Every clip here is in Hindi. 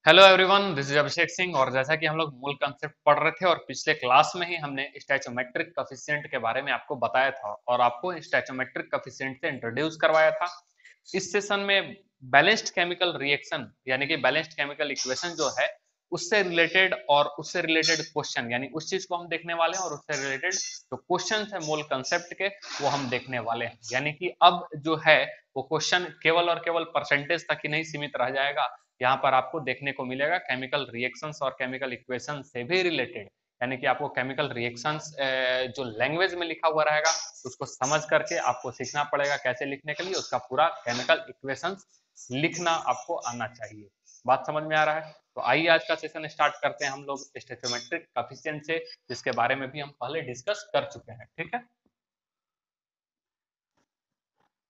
Hello everyone, this is Abhishek Singh. और जैसा कि हम लोग मूल कंसेप्ट पढ़ रहे थे और पिछले क्लास में ही हमने स्टैचोमेट्रिक कोफिशिएंट के बारे में आपको बताया था और आपको स्टैचोमेट्रिक कोफिशिएंट से इंट्रोड्यूस करवाया था। इस सेशन में बैलेंस्ड केमिकल रिएक्शन यानी कि बैलेंस्ड केमिकल इक्वेशन जो है उससे रिलेटेड क्वेश्चन यानी उस चीज को हम देखने वाले हैं और उससे रिलेटेड जो क्वेश्चन है मूल कंसेप्ट के वो हम देखने वाले हैं। यानी कि अब जो है वो क्वेश्चन केवल और केवल परसेंटेज तक ही नहीं सीमित रह जाएगा। यहाँ पर आपको देखने को मिलेगा केमिकल रिएक्शंस और केमिकल इक्वेशन से भी रिलेटेड, यानी कि आपको केमिकल रिएक्शंस जो लैंग्वेज में लिखा हुआ रहेगा उसको समझ करके आपको सीखना पड़ेगा कैसे लिखने के लिए उसका पूरा केमिकल इक्वेशंस लिखना आपको आना चाहिए। बात समझ में आ रहा है? तो आइए आज का सेशन स्टार्ट करते हैं हम लोग स्टोइचोमेट्रिक कोएफिशिएंट से, जिसके बारे में भी हम पहले डिस्कस कर चुके हैं। ठीक है,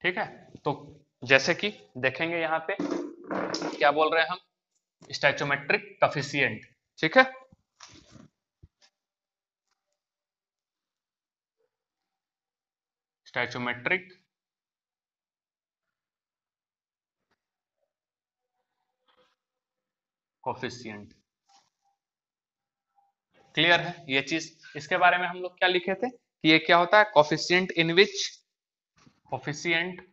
ठीक है। तो जैसे कि देखेंगे यहाँ पे क्या बोल रहे हैं हम, स्टोइचोमेट्रिक कोएफिशिएंट। ठीक है, स्टोइचोमेट्रिक कोफिशिएंट। क्लियर है ये चीज? इसके बारे में हम लोग क्या लिखे थे कि ये क्या होता है, coefficient in which coefficient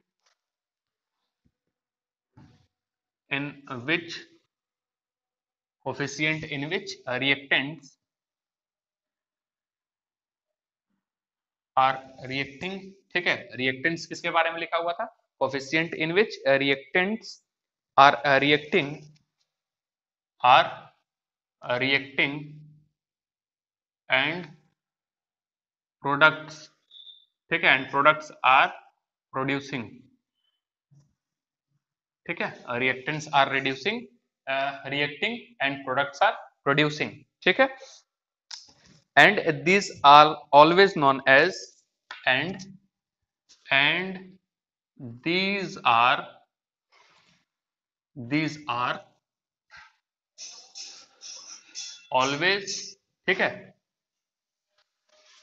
in which coefficient in which reactants are reacting. ठीक है, रिएक्टेंट्स किसके बारे में लिखा हुआ था? Coefficient in which reactants are are reacting and products. ठीक है, एंड प्रोडक्ट्स आर प्रोड्यूसिंग। ठीक है, reactants are reducing, reacting and products are producing. ठीक है, and these are always known as and and these are these are always, ठीक है,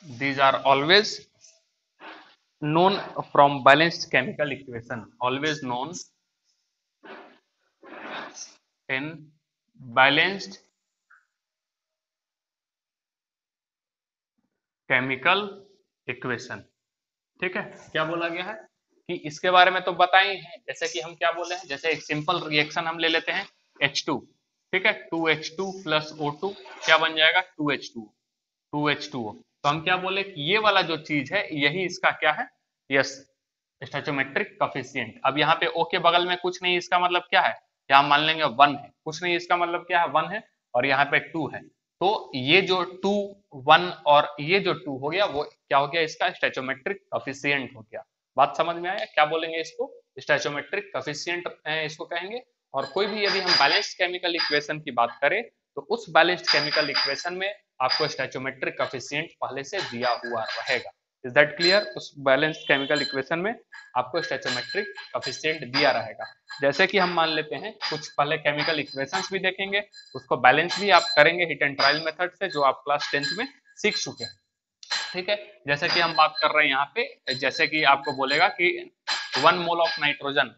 these are always known from balanced chemical equation, always known in balanced chemical equation। ठीक है, क्या बोला गया है कि इसके बारे में तो बताए हैं, जैसे कि हम क्या बोले हैं, जैसे एक सिंपल रिएक्शन हम ले लेते हैं H2। ठीक है, 2H2 प्लस O2 क्या बन जाएगा, 2H2, 2H2O। तो हम क्या बोले कि ये वाला जो चीज है यही इसका क्या है, यस, स्टोइचोमेट्रिक कोफिशिएंट। अब यहाँ पे O के बगल में कुछ नहीं, इसका मतलब क्या है, यहाँ मान लेंगे 1 है, कुछ नहीं, इसका मतलब क्या है, 1 है, और यहाँ पे 2 है। तो ये जो 2, 1 और ये जो 2 हो गया वो क्या हो गया, इसका स्टोइचोमेट्रिक कोफिशिएंट हो गया। बात समझ में आया? क्या बोलेंगे इसको, स्टोइचोमेट्रिक कोफिशिएंट इसको कहेंगे। और कोई भी यदि हम बैलेंस्ड केमिकल इक्वेशन की बात करें तो उस बैलेंस्ड केमिकल इक्वेशन में आपको स्टोइचोमेट्रिक कोफिशिएंट पहले से दिया हुआ रहेगा। Is that clear? उस बैलेंस्ड केमिकल इक्वेशन में आपको स्टोइचोमेट्रिक कोफिशिएंट दिया रहेगा। जैसे कि हम मान लेते हैं कुछ पहले केमिकल इक्वेशंस भी देखेंगे, उसको बैलेंस भी आप करेंगे हिट एंड ट्रायल मेथड से, जो आप क्लास 10th में सीख चुके हैं। ठीक है, जैसे कि हम बात कर रहे हैं यहाँ पे, जैसे कि आपको बोलेगा कि 1 मोल ऑफ नाइट्रोजन,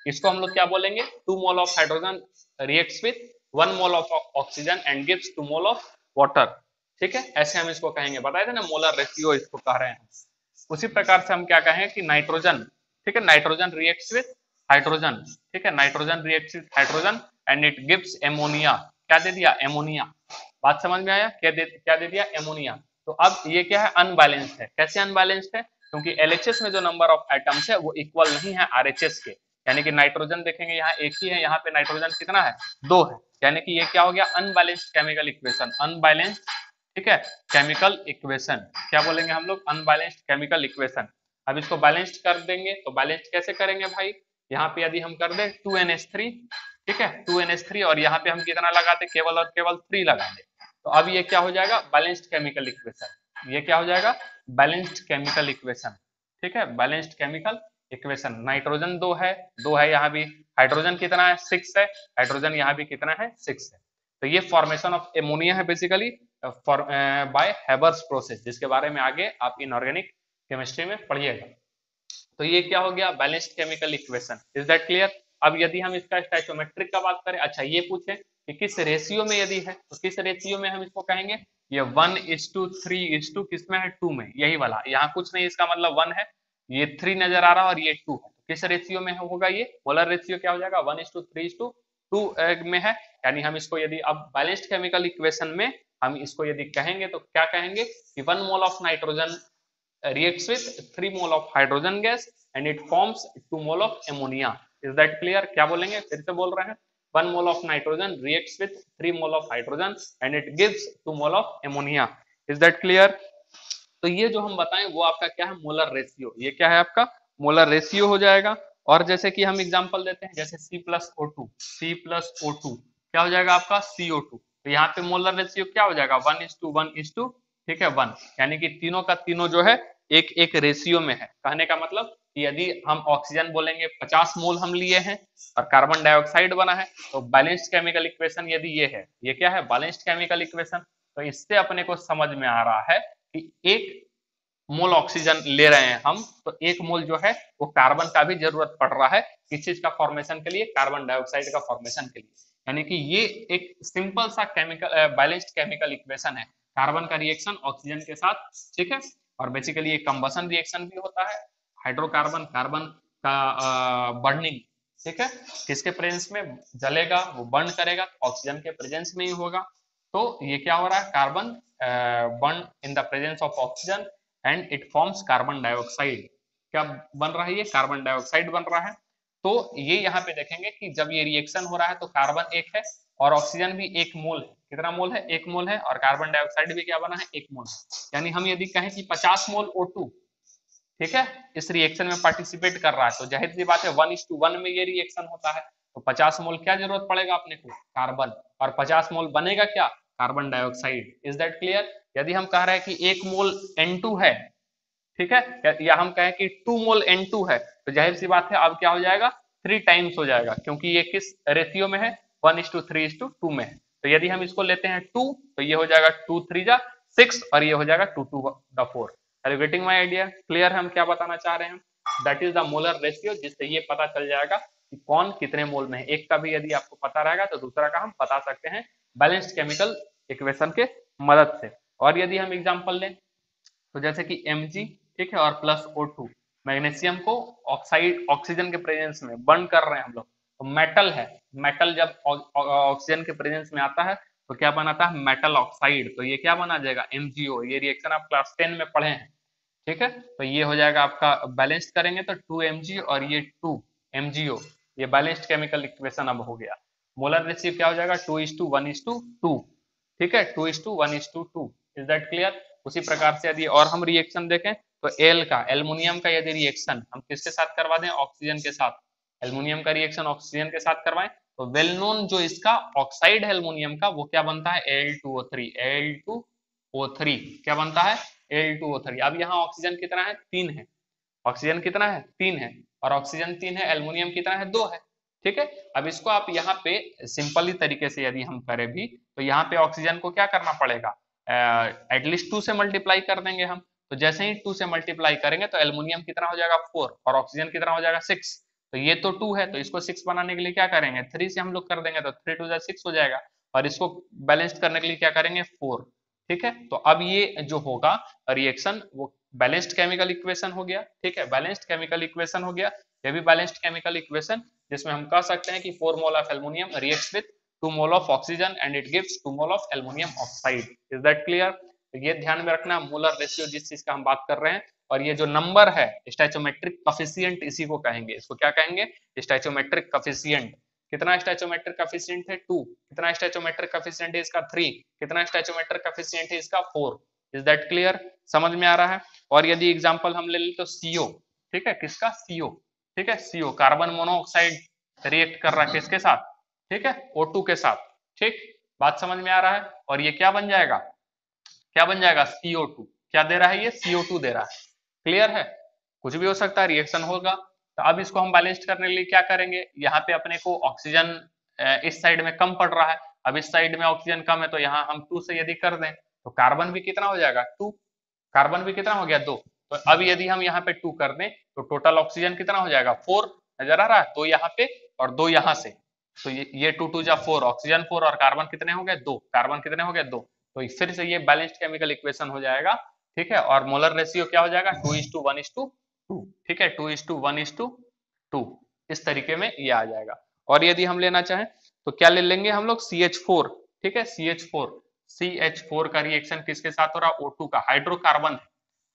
इसको हम लोग क्या बोलेंगे, 2 mole of hydrogen reacts with 1 mole of oxygen and gives 2 mole of water. ठीक है, ऐसे हम इसको कहेंगे, बताए थे ना, मोलर रेशियो इसको कह रहे हैं। उसी प्रकार से हम क्या कहें कि नाइट्रोजन, ठीक है, नाइट्रोजन रिएक्ट्स विथ हाइड्रोजन। ठीक है, nitrogen reacts with hydrogen and it gives ammonia. क्या दे दिया, एमोनिया। बात समझ में आया? क्या दे दिया, एमोनिया। तो अब ये क्या है, अनबैलेंस्ड है। कैसे अनबैलेंस्ड है? क्योंकि एलएचएस में जो नंबर ऑफ एटम्स है वो इक्वल नहीं है आरएचएस के। यानी कि नाइट्रोजन देखेंगे यहाँ एक ही है, यहाँ पे नाइट्रोजन कितना है, 2 है। यानी कि ये क्या हो गया, अनबैलेंस्ड केमिकल इक्वेशन, अनबैलेंस्ड। ठीक है, केमिकल इक्वेशन क्या बोलेंगे हम लोग, अनबैलेंस्ड केमिकल इक्वेशन। अब इसको बैलेंस्ड कर देंगे, तो बैलेंस्ड कैसे करेंगे भाई, यहाँ पे यदि हम कर दें 2NH3, ठीक है, 2NH3, और यहाँ पे हम कितना लगाते, केवल और केवल 3 लगा दे, तो अब ये क्या हो जाएगा, बैलेंस्ड केमिकल इक्वेशन। ये क्या हो जाएगा, बैलेंस्ड केमिकल इक्वेशन। ठीक है, बैलेंस्ड केमिकल इक्वेशन। नाइट्रोजन 2 है, 2 है यहाँ भी, हाइड्रोजन कितना है, 6 है, हाइड्रोजन यहाँ भी कितना है, 6 है। तो ये फॉर्मेशन ऑफ एमोनिया है बेसिकली बाय हैबर्स प्रोसेस, जिसके बारे में आगे आप इनऑर्गेनिक केमिस्ट्री में पढ़िएगा। तो ये क्या हो गया, balanced chemical equation. Is that clear? अब यदि हम इसका स्टैचोमेट्रिक का बात करें, अच्छा ये पूछे कि किस रेशियो में यदि है, तो किस रेशियो में हम इसको कहेंगे, ये 1:3 किस में है, 2 में, यही वाला, यहाँ कुछ नहीं, इसका मतलब 1 है, ये 3 नजर आ रहा है और ये 2 है, किस रेशियो में होगा, ये मोलर रेशियो क्या हो जाएगा, 1:3:2 में है। यानी हम इसको यदि अब बैलेंस्ड केमिकल इक्वेशन में हम इसको यदि कहेंगे तो क्या कहेंगे कि 1 mole of nitrogen reacts with 3 mole of hydrogen gas and it forms 2 mole of ammonia. Is that clear? क्या बोलेंगे, फिर से बोल रहे हैं, 1 mole of nitrogen reacts with 3 mole of hydrogen and it gives 2 mole of ammonia. Is that clear? तो ये जो हम बताएं वो आपका क्या है, मोलर रेशियो, ये क्या है आपका मोलर रेशियो हो जाएगा। और जैसे कि हम एग्जांपल देते हैं, जैसे C+O2 क्या हो जाएगा आपका CO2, तो यहाँ पे मोलर रेशियो क्या हो जाएगा 1:1:, ठीक है 1, यानी कि तीनों का तीनों जो है एक एक रेशियो में है। कहने का मतलब कि यदि हम ऑक्सीजन बोलेंगे 50 मोल हम लिए हैं और कार्बन डाइऑक्साइड बना है, तो बैलेंस्ड केमिकल इक्वेशन यदि ये है, ये क्या है बैलेंस्ड केमिकल इक्वेशन, तो इससे अपने को समझ में आ रहा है कि एक मोल ऑक्सीजन ले रहे हैं हम, तो एक मोल जो है वो कार्बन का भी जरूरत पड़ रहा है, किस चीज का फॉर्मेशन के लिए, कार्बन डाइऑक्साइड का फॉर्मेशन के लिए। यानी कि ये एक सिंपल सा केमिकल बैलेंस्ड केमिकल इक्वेशन है, कार्बन का रिएक्शन ऑक्सीजन के साथ, ठीक है। और बेसिकली ये कंबसन रिएक्शन भी होता है, हाइड्रोकार्बन कार्बन का बर्निंग, ठीक है, किसके प्रेजेंस में जलेगा, वो बर्न करेगा, ऑक्सीजन के प्रेजेंस में ही होगा। तो ये क्या हो रहा है, carbon burn in the presence of oxygen and it forms carbon dioxide, क्या बन रहा है, ये कार्बन डाइऑक्साइड बन रहा है। तो ये यहाँ पे देखेंगे कि जब ये रिएक्शन हो रहा है तो कार्बन एक है और ऑक्सीजन भी 1 मोल है, कितना मोल है, 1 मोल है, और कार्बन डाइऑक्साइड भी क्या बना है, 1 मोल है। यानी हम यदि कहें कि 50 मोल O2, ठीक है, इस रिएक्शन में पार्टिसिपेट कर रहा है, तो जाहिर सी बात है 1:1 में ये रिएक्शन होता है, तो 50 मोल क्या जरूरत पड़ेगा अपने को, कार्बन, और 50 मोल बनेगा क्या, carbon dioxide. Is that clear? यदि हम कह रहे हैं कि 1 मोल N2 है, ठीक है, या हम कहें कि 2 मोल N2 है, तो जाहिर सी बात है अब क्या हो जाएगा, 3 टाइम्स हो जाएगा, क्योंकि ये किस रेशियो में है, 1:3:2 में है। तो यदि हम इसको लेते हैं 2, तो ये हो जाएगा 2 3 जा 6 और ये हो जाएगा 2 2 4। Are you getting my idea? Clear है हम क्या बताना चाह रहे हैं? That is the molar ratio, जिससे ये पता चल जाएगा कि कौन कितने मोल में है। एक का भी यदि आपको पता रहेगा तो दूसरा का हम बता सकते हैं बैलेंस्ड केमिकल इक्वेशन के मदद से। और यदि हम एग्जांपल लें तो जैसे कि Mg, ठीक है, और प्लस O2, मैग्नीशियम को ऑक्साइड ऑक्सीजन के प्रेजेंस में बर्न कर रहे हैं हम लोग, तो मेटल है, मेटल जब ऑक्सीजन के प्रेजेंस में आता है तो क्या बनाता है, मेटल ऑक्साइड, तो ये क्या बना जाएगा, MgO। ये रिएक्शन आप क्लास 10 में पढ़े हैं, ठीक है, तो ये हो जाएगा आपका, बैलेंस्ड करेंगे तो 2 Mg और ये 2 MgO, ये बैलेंस्ड केमिकल इक्वेशन अब हो गया। मोलर रेशियो क्या हो जाएगा, 2:1:2, ठीक है, 2:1:2। Is that clear? उसी प्रकार से यदि और हम रिएक्शन देखें तो एल का, एल्युमिनियम का यदि रिएक्शन हम किसके साथ करवा दें, ऑक्सीजन के साथ, एल्युमिनियम का रिएक्शन ऑक्सीजन के साथ करवाएं, तो वेल नोन जो इसका ऑक्साइड है एल्युमिनियम का, वो क्या बनता है, Al2O3 क्या बनता है, Al2O3। अब यहाँ ऑक्सीजन कितना है, 3 है, ऑक्सीजन कितना है, 3 है, और ऑक्सीजन 3 है, एल्युमिनियम कितना है, 2 है, ठीक है। अब इसको आप यहाँ पे सिंपली तरीके से यदि हम करें भी, तो यहाँ पे ऑक्सीजन को क्या करना पड़ेगा, एटलीस्ट 2 से मल्टीप्लाई कर देंगे हम, तो जैसे ही 2 से मल्टीप्लाई करेंगे तो एल्युमिनियम कितना हो जाएगा, 4, और ऑक्सीजन कितना हो जाएगा, 6। तो ये तो 2 है, तो इसको 6 बनाने के लिए क्या करेंगे, 3 से हम लोग कर देंगे, तो 3 2 6 हो जाएगा, और इसको बैलेंस करने के लिए क्या करेंगे, 4, ठीक है। तो अब ये जो होगा रिएक्शन वो बैलेंस्ड केमिकल इक्वेशन हो गया, ठीक है, बैलेंस्ड केमिकल इक्वेशन हो गया। ये भी बैलेंस्ड केमिकल इक्वेशन जिसमें हम कह सकते हैं कि 4 mole of aluminium reacts with 2 mole of oxygen and it gives 2 mole of aluminium oxide. Is that clear? तो ये ध्यान में रखना, मोलर रेशियो जिस चीज का हम बात कर रहे हैं, और ये जो नंबर है स्टैचोमेट्रिक कोफिशिएंट, इसी को कहेंगे, इसको क्या कहेंगे, स्टैचोमेट्रिक कोफिशिएंट। कितना स्टैचोमेट्रिक कोफिशिएंट है, 2। कितना स्टैचोमेट्रिक कोफिशिएंट है इसका, 3। कितना स्टैचोमेट्रिक कोफिशिएंट है इसका, 4। Is that clear? समझ में आ रहा है? और यदि एग्जांपल हम ले ले तो CO, ठीक है, किसका, CO, ठीक है, CO कार्बन मोनोऑक्साइड रिएक्ट कर रहा है किसके साथ, ठीक है, O2 के साथ, ठीक, बात समझ में आ रहा है। और ये क्या बन जाएगा, क्या बन जाएगा, CO2, क्या दे रहा है ये, CO2 दे रहा है। क्लियर है? कुछ भी हो सकता है, रिएक्शन होगा। तो अब इसको हम बैलेंस्ड करने के लिए क्या करेंगे, यहाँ पे अपने को ऑक्सीजन इस साइड में कम पड़ रहा है, अब इस साइड में ऑक्सीजन कम है, तो यहाँ हम 2 से यदि कर दें तो कार्बन भी कितना हो जाएगा, 2, कार्बन भी कितना हो गया, 2। तो अब यदि हम यहाँ पे 2 कर दें तो टोटल ऑक्सीजन कितना हो जाएगा, 4 नजर आ रहा है। तो यहाँ पे और 2 यहां से, तो ये 2 2 जा 4, ऑक्सीजन 4 और कार्बन कितने हो गए 2, कार्बन कितने हो गए 2, तो फिर से ये बैलेंस्ड केमिकल इक्वेशन हो जाएगा। ठीक है, और मोलर रेशियो क्या हो जाएगा 2:1:2, ठीक है 2:1:2, इस तरीके में ये आ जाएगा। और यदि हम लेना चाहें तो क्या ले लेंगे हम लोग CH4, ठीक है CH4 का रिएक्शन किसके साथ हो रहा है O2 का, हाइड्रोकार्बन है,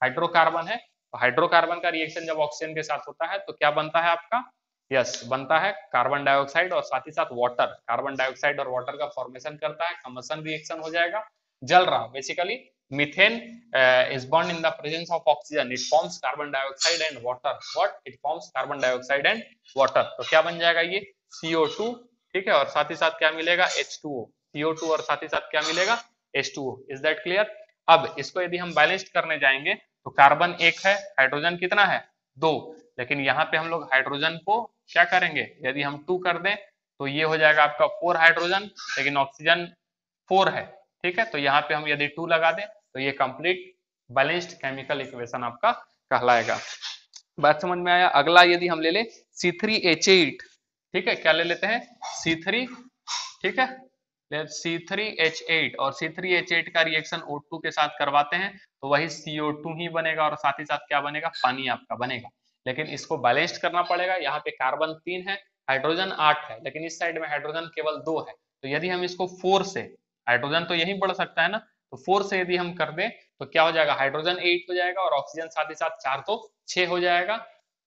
हाइड्रोकार्बन है, तो हाइड्रोकार्बन का रिएक्शन जब ऑक्सीजन के साथ होता है तो क्या बनता है आपका, यस बनता है कार्बन डाइऑक्साइड और साथ ही साथ वाटर, कार्बन डाइऑक्साइड और वाटर का फॉर्मेशन करता है, कंबशन रिएक्शन हो जाएगा, जल रहा basically methane is born in the presence of oxygen, it forms carbon dioxide and water, what it forms carbon dioxide and water, तो क्या बन जाएगा ये CO2, ठीक है, और साथ ही साथ क्या मिलेगा H2O, CO2 और साथ ही साथ क्या मिलेगा H2O, इज दैट क्लियर। अब इसको यदि हम बैलेंस्ड करने जाएंगे तो कार्बन एक है, हाइड्रोजन कितना है 2, लेकिन यहाँ पे हम लोग हाइड्रोजन को क्या करेंगे, यदि हम 2 कर दें तो ये हो जाएगा आपका 4 हाइड्रोजन, लेकिन ऑक्सीजन 4 है, ठीक है, तो यहाँ पे हम यदि 2 लगा दें तो ये कंप्लीट बैलेंस्ड केमिकल इक्वेशन आपका कहलाएगा। बात समझ में आया। अगला यदि हम ले ले C3H8, ठीक है, क्या ले लेते हैं C3, ठीक है C3H8, और C3H8 का रिएक्शन O2 के साथ करवाते हैं तो वही CO2 ही बनेगा और साथ ही साथ क्या बनेगा पानी आपका बनेगा, लेकिन इसको बैलेंस्ड करना पड़ेगा। यहाँ पे कार्बन 3 है, हाइड्रोजन 8 है, लेकिन इस साइड में हाइड्रोजन केवल 2 है, तो यदि हम इसको 4 से, हाइड्रोजन तो यही बढ़ सकता है ना, तो 4 से यदि हम कर दें तो क्या हो जाएगा हाइड्रोजन 8 हो जाएगा और ऑक्सीजन साथ ही साथ 4 तो 6 हो जाएगा।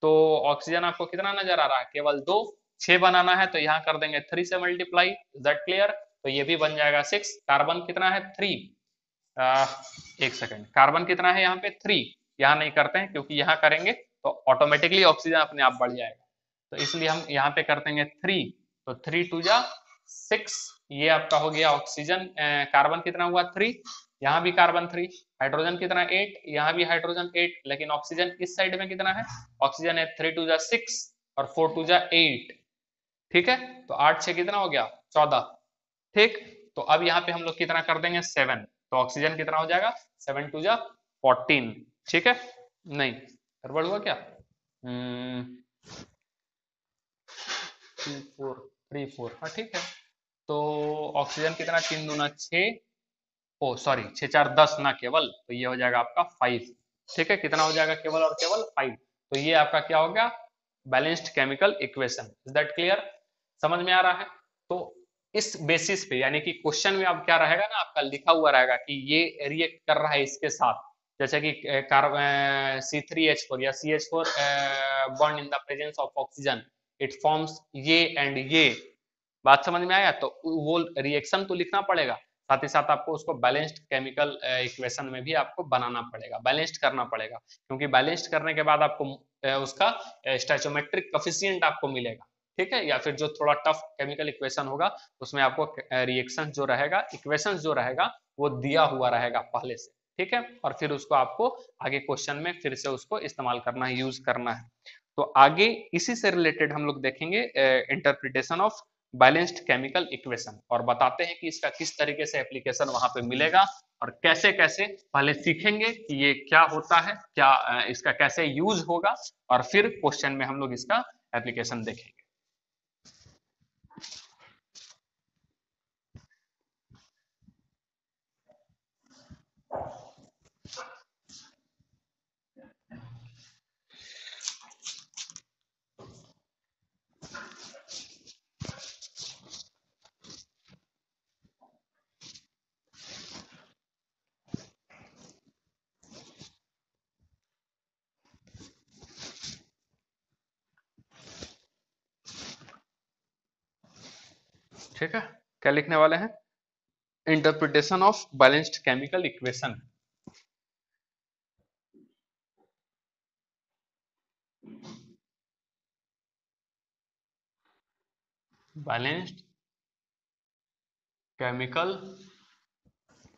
तो ऑक्सीजन आपको कितना नजर आ रहा है केवल 2, 6 बनाना है तो यहाँ कर देंगे 3 से मल्टीप्लाई, इज दैट क्लियर, तो ये भी बन जाएगा 6। कार्बन कितना है 3, एक सेकंड, कार्बन कितना है यहाँ पे 3, यहाँ नहीं करते हैं क्योंकि यहाँ करेंगे तो ऑटोमेटिकली ऑक्सीजन अपने आप बढ़ जाएगा, तो इसलिए हम यहाँ पे कर देंगे 3, तो 3 2 जा 6, ये आपका हो गया ऑक्सीजन, कार्बन कितना हुआ 3, यहाँ भी कार्बन 3, हाइड्रोजन कितना 8, यहाँ भी हाइड्रोजन 8, लेकिन ऑक्सीजन इस साइड में कितना है, ऑक्सीजन है 3 2 जा 6 और 4 2 जा 8, ठीक है, तो 8 6 कितना हो गया 14, ठीक, तो अब यहाँ पे हम लोग कितना कर देंगे 7, तो ऑक्सीजन कितना हो जाएगा 7 2 जा 14, ठीक है, नहीं गड़बड़ हुआ क्या, 2 4 3 4, हाँ ठीक है, तो ऑक्सीजन कितना 3 दूना 6, ओ सॉरी 6 4 10 ना केवल, तो ये हो जाएगा आपका 5, ठीक है, कितना हो जाएगा केवल और केवल 5, तो ये आपका क्या हो गया balanced chemical equation, is that clear, समझ में आ रहा है। तो इस बेसिस पे यानी कि क्वेश्चन में अब क्या रहेगा ना आपका लिखा हुआ रहेगा कि ये रिएक्ट कर रहा है इसके साथ, जैसे कि C3H4 या CH4 bond in the presence of oxygen it forms ये एंड ये, बात समझ में आया, तो वो रिएक्शन तो लिखना पड़ेगा, साथ ही साथ आपको उसको बैलेंस्ड केमिकल इक्वेशन में भी आपको बनाना पड़ेगा, बैलेंस्ड करना पड़ेगा, क्योंकि बैलेंस्ड करने के बाद आपको उसका स्टैचोमेट्रिक कोफिशिएंट आपको मिलेगा, ठीक है, या फिर जो थोड़ा टफ केमिकल इक्वेशन होगा उसमें आपको रिएक्शन जो रहेगा इक्वेशन जो रहेगा वो दिया हुआ रहेगा पहले से, ठीक है, और फिर उसको आपको आगे क्वेश्चन में फिर से उसको इस्तेमाल करना है, यूज करना है। तो आगे इसी से रिलेटेड हम लोग देखेंगे interpretation of balanced chemical equation, और बताते हैं कि इसका किस तरीके से एप्लीकेशन वहां पे मिलेगा और कैसे कैसे पहले सीखेंगे कि ये क्या होता है, क्या इसका कैसे यूज होगा, और फिर क्वेश्चन में हम लोग इसका एप्लीकेशन देखेंगे। ठीक है, क्या लिखने वाले हैं interpretation of balanced chemical equation. Balanced chemical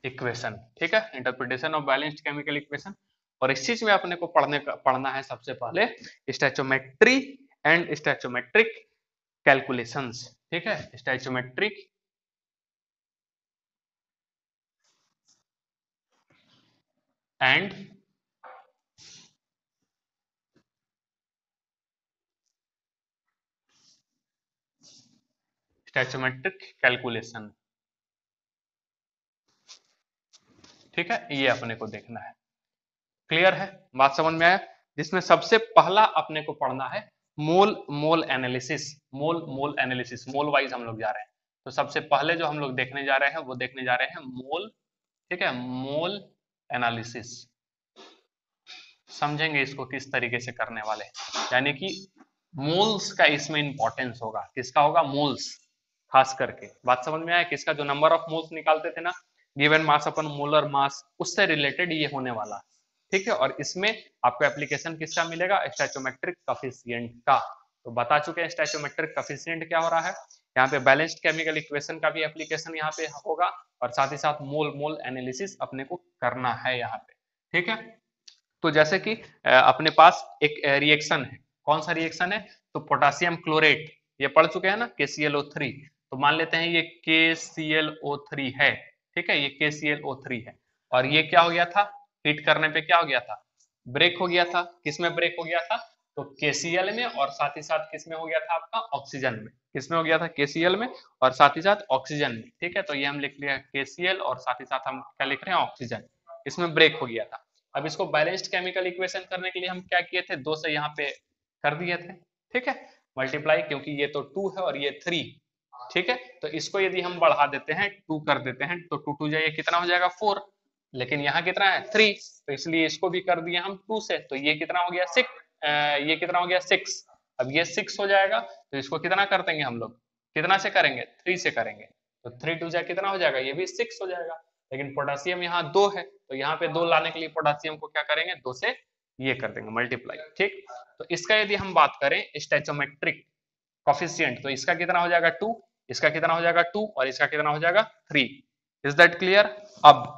equation, ठीक है, interpretation of balanced chemical equation, और इस चीज में अपने को पढ़ना है सबसे पहले स्टैचोमेट्री एंड स्टैचोमेट्रिक कैलकुलेशंस, ठीक है, स्टैचोमेट्रिक एंड स्टैचोमेट्रिक कैलकुलेशन। ठीक है, ये अपने को देखना है। क्लियर है, बात समझ में आया? जिसमें सबसे पहला अपने को पढ़ना है मोल मोल एनालिसिस। मोल मोल एनालिसिस, मोल वाइज हम लोग जा रहे हैं। तो सबसे पहले जो हम लोग देखने जा रहे हैं वो देखने जा रहे हैं मोल। ठीक है, मोल एनालिसिस। समझेंगे इसको किस तरीके से करने वाले, यानी कि मोल्स का इसमें इंपॉर्टेंस होगा। किसका होगा? मोल्स, खास करके। बात समझ में आया? किसका? जो नंबर ऑफ मोल्स निकालते थे ना, गिवन मास अपन मोलर मास, उससे रिलेटेड ये होने वाला। ठीक है, और इसमें आपको एप्लीकेशन किसका मिलेगा? स्टैचोमेट्रिक कॉफिशिएंट का। तो बता चुके हैं स्टैचोमेट्रिक कॉफिशिएंट क्या हो रहा है। यहाँ पे बैलेंस्ड केमिकल इक्वेशन का भी एप्लीकेशन यहाँ पे होगा, और साथ ही साथ मोल मोल एनालिसिस अपने को करना है यहाँ पे। ठीक है, तो जैसे कि अपने पास एक रिएक्शन है। कौन सा रिएक्शन है? तो पोटासियम क्लोरेट, ये पढ़ चुके हैं ना, KClO3। तो मान लेते हैं ये KClO3 है। ठीक है, ये KClO3 है, और ये क्या हो गया था? हीट करने पे क्या हो गया था? ब्रेक हो गया था। किसमें ब्रेक हो गया था? तो KCl में, और साथ ही साथ किसमें हो गया था? आपका ऑक्सीजन में। किसमें हो गया था? KCl में, और साथ ही साथ ऑक्सीजन में। ठीक है, तो ये हम लिख लिया KCl, और साथ ही साथ हम क्या लिख रहे हैं? ऑक्सीजन। इसमें ब्रेक हो गया था। अब इसको बैलेंस्ड केमिकल इक्वेशन करने के लिए हम क्या किए थे? 2 से यहाँ पे कर दिए थे। ठीक है, मल्टीप्लाई, क्योंकि ये तो 2 है और ये 3। ठीक है, तो इसको यदि हम बढ़ा देते हैं, 2 कर देते हैं, तो 2 2 जाइए कितना हो जाएगा? 4। लेकिन यहाँ कितना है? 3। तो इसलिए इसको भी कर दिए हम 2 से, तो ये कितना हो गया? 6। ये कितना हो गया? 6। अब ये 6 हो जाएगा, तो इसको कितना कर देंगे हम लोग? कितना से करेंगे? 3 से करेंगे। तो 3 2 जा कितना हो जाएगा? ये भी 6 हो जाएगा। लेकिन पोटेशियम यहाँ 2 है, तो यहाँ पे 2 लाने के लिए पोटेशियम को क्या करेंगे? 2 से ये कर देंगे मल्टीप्लाई। ठीक, तो इसका यदि हम बात करें स्टैचोमेट्रिक कॉफिशिएंट, तो इसका कितना हो जाएगा? 2, इसका कितना हो जाएगा? 2, और इसका कितना हो जाएगा? 3। Is that clear? अब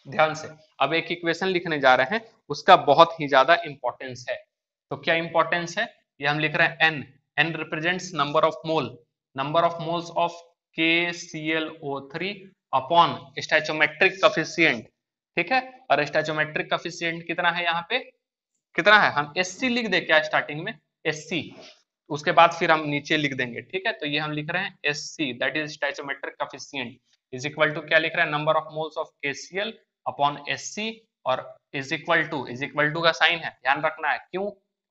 ध्यान से, अब एक इक्वेशन लिखने जा रहे हैं, उसका बहुत ही ज्यादा इंपॉर्टेंस है। तो क्या इंपॉर्टेंस है? ये हम लिख रहे हैं n। n represents number of mole, number of moles of KClO3 upon stoichiometric coefficient. ठीक है, और स्टैचोमेट्रिक कॉफिशिएंट कितना है? यहाँ पे कितना है? हम SC लिख दे क्या स्टार्टिंग में? SC, उसके बाद फिर हम नीचे लिख देंगे। ठीक है, तो ये हम लिख रहे हैं SC, that is stoichiometric coefficient, is equal to क्या लिख रहे हैं? Number of moles of KCl upon SC, और इज इक्वल टू का साइन है, ध्यान रखना है। क्यों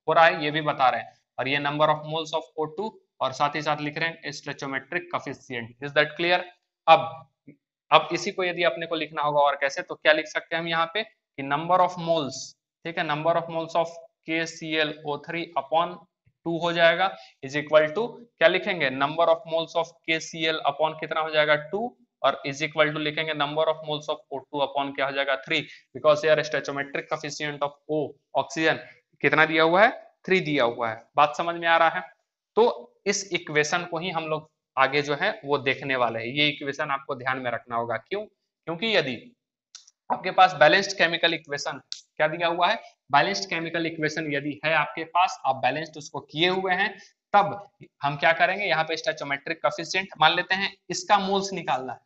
हो रहा है ये भी बता रहे हैं। और ये number of moles of O2, और साथ ही साथ लिख रहे हैं stoichiometric coefficient. Is that clear? अब इसी को यदि अपने को लिखना होगा और कैसे, तो क्या लिख सकते हैं हम यहाँ पे कि नंबर ऑफ मोल्स, ठीक है, number of moles of KClO3 upon 2 हो जाएगा, इज इक्वल टू क्या लिखेंगे? Number of moles of KCl upon कितना हो जाएगा? 2, और इज इक्वल टू लिखेंगे number of moles of O2 upon क्या हो जाएगा? 3, बिकॉज यार stoichiometric coefficient of O, oxygen, कितना दिया हुआ है? 3 दिया हुआ है। बात समझ में आ रहा है? तो इस इक्वेशन को ही हम लोग आगे जो है वो देखने वाले हैं। ये इक्वेशन आपको ध्यान में रखना होगा। क्यों? क्योंकि यदि आपके पास बैलेंस्ड केमिकल इक्वेशन क्या दिया हुआ है? बैलेंस्ड केमिकल इक्वेशन यदि है आपके पास, आप बैलेंस्ड उसको किए हुए हैं, तब हम क्या करेंगे? यहाँ पे स्टैचोमेट्रिक कॉफिशिएंट मान लेते हैं, इसका मोल्स निकालना है।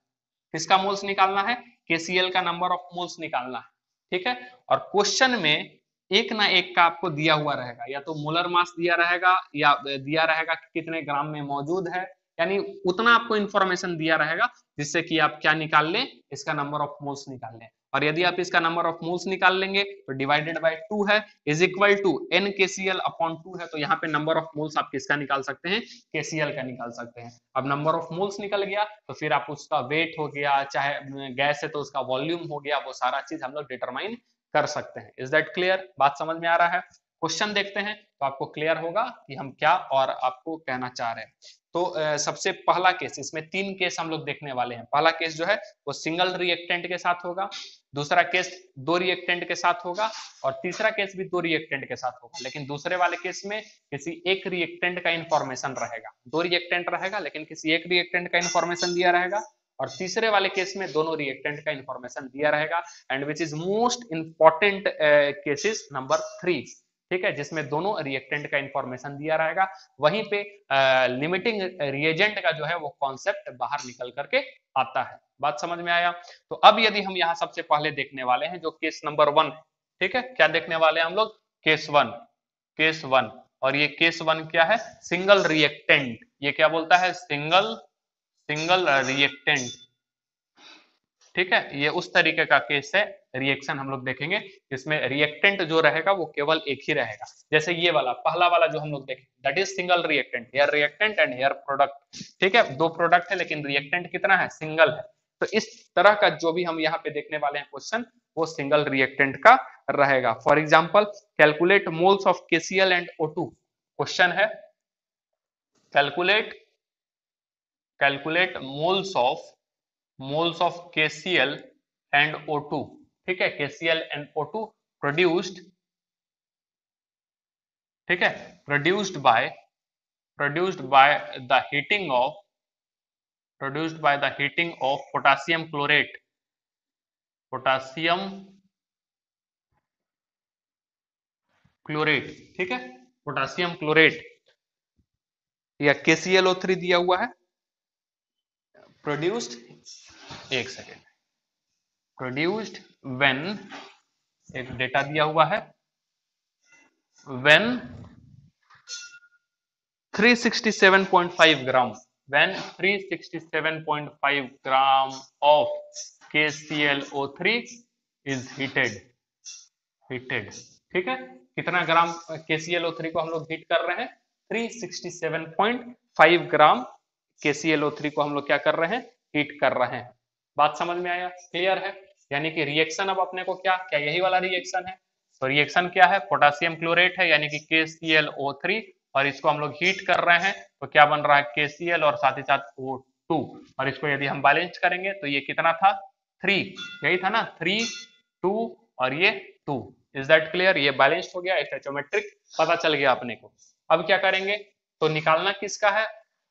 किसका मोल्स निकालना है? KCl का नंबर ऑफ मोल्स निकालना है। ठीक है, और क्वेश्चन में एक ना एक का आपको दिया हुआ रहेगा, या तो मोलर मास दिया रहेगा, या दिया रहेगा कि कितने ग्राम में मौजूद है, यानी उतना आपको इंफॉर्मेशन दिया रहेगा जिससे कि आप क्या निकाल लें? इसका नंबर ऑफ मोल्स निकाल लें। और यदि आप इसका नंबर ऑफ मोल्स निकाल लेंगे तो डिवाइडेड बाय 2 है, is equal to n KCl upon 2 है, तो यहाँ पे नंबर ऑफ मोल्स आप किसका निकाल सकते हैं? KCl का निकाल सकते हैं। अब नंबर ऑफ मोल्स निकल गया, तो फिर आप उसका वेट हो गया, चाहे गैस है तो उसका वॉल्यूम हो गया, वो सारा चीज हम लोग डिटरमाइन कर सकते हैं। Is that clear? बात समझ में आ रहा है? क्वेश्चन देखते हैं तो आपको क्लियर होगा कि हम क्या और आपको कहना चाह रहे हैं। तो सबसे पहला केस, इसमें 3 केस हम लोग देखने वाले हैं। पहला केस जो है वो सिंगल रिएक्टेंट के साथ होगा, दूसरा केस 2 रिएक्टेंट के साथ होगा, और तीसरा केस भी 2 रिएक्टेंट के साथ होगा। लेकिन दूसरे वाले केस में किसी एक रिएक्टेंट का इंफॉर्मेशन रहेगा, 2 रिएक्टेंट रहेगा लेकिन किसी एक रिएक्टेंट का इंफॉर्मेशन दिया रहेगा, और तीसरे वाले केस में दोनों रिएक्टेंट का इंफॉर्मेशन दिया रहेगा। And which is most important cases number 3, ठीक है, जिसमें दोनों रिएक्टेंट का इंफॉर्मेशन दिया रहेगा। वहीं पे लिमिटिंग रिएजेंट का जो है वो कॉन्सेप्ट बाहर निकल करके आता है। बात समझ में आया? तो अब यदि हम यहाँ सबसे पहले देखने वाले हैं जो केस नंबर 1, ठीक है, क्या देखने वाले हैं हम लोग? Case 1, case 1। और ये केस 1 क्या है? Single reactant. ये क्या बोलता है? सिंगल सिंगल रिएक्टेंट, ठीक है, ये उस तरीके का केस है। रिएक्शन हम लोग देखेंगे, इसमें रिएक्टेंट जो रहेगा वो केवल एक ही रहेगा। जैसे ये वाला पहला वाला जो हम लोग देखें, that is single reactant, here reactant and here product, ठीक है, दो प्रोडक्ट है लेकिन रिएक्टेंट कितना है, सिंगल है। तो इस तरह का जो भी हम यहाँ पे देखने वाले हैं क्वेश्चन, वो सिंगल रिएक्टेंट का रहेगा। For example, calculate moles of KCl and O2, question है calculate calculate moles of KCl and O2, ठीक है, KCl एंड O2 प्रोड्यूस्ड, ठीक है, produced by the heating of potassium chlorate, ठीक है, पोटासियम क्लोरेट या KClO3 दिया हुआ है, प्रोड्यूस्ड, एक सेकेंड, प्रोड्यूस्ड व्हेन, एक डेटा दिया हुआ है, when 367.5 gram, when 367.5 gram of KClO3 is heated, ठीक है, कितना ग्राम KClO3 को हम लोग हीट कर रहे हैं, 367.5 ग्राम KClO3 को हम लोग क्या कर रहे हैं, हीट कर रहे हैं। बात समझ में आया, क्लियर है? यानी कि रिएक्शन अब अपने को क्या क्या यही वाला रिएक्शन है। तो रिएक्शन क्या है, पोटासियम क्लोरेट है यानी कि KClO3, और इसको हम लोग हीट कर रहे हैं तो क्या बन रहा है, KCl और साथ ही साथ O2, और इसको यदि हम बैलेंस करेंगे तो ये कितना था, 3, यही था ना, 3 2 और ये 2, इज दैट क्लियर? ये बैलेंस्ड हो गया, स्टोइचोमेट्रिक पता चल गया अपने को। अब क्या करेंगे, तो निकालना किसका है,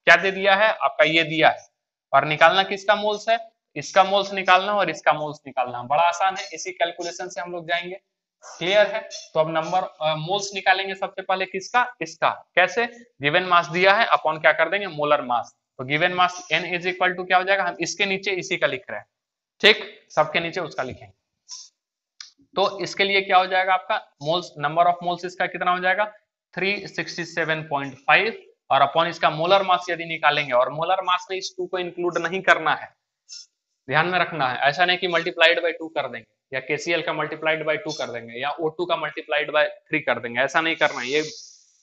क्या दे दिया है आपका, ये दिया है, और निकालना किसका मोल्स है, इसका मोल्स निकालना और इसका मोल्स निकालना, बड़ा आसान है, इसी कैलकुलेशन से हम लोग जाएंगे। क्लियर है? तो अब नंबर मोल्स निकालेंगे सबसे पहले किसका, इसका, कैसे, गिवन मास दिया है अपॉन क्या कर देंगे, मोलर मास, तो given mass N is equal to क्या हो जाएगा, हम इसके नीचे इसी का लिख रहे हैं, ठीक, सबके नीचे उसका लिखेंगे, तो इसके लिए क्या हो जाएगा आपका, मोल्स, नंबर ऑफ मोल्स इसका कितना हो जाएगा 367.5, और अपॉन इसका मोलर मास यदि निकालेंगे, और मोलर मास में इस 2 को इंक्लूड नहीं करना है, ध्यान में रखना है, ऐसा नहीं कि मल्टीप्लाइड बाय 2 कर देंगे, या KCl का मल्टीप्लाइड बाय 2 कर देंगे, या O2 का मल्टीप्लाइड बाय 3 कर देंगे, ऐसा नहीं करना है, ये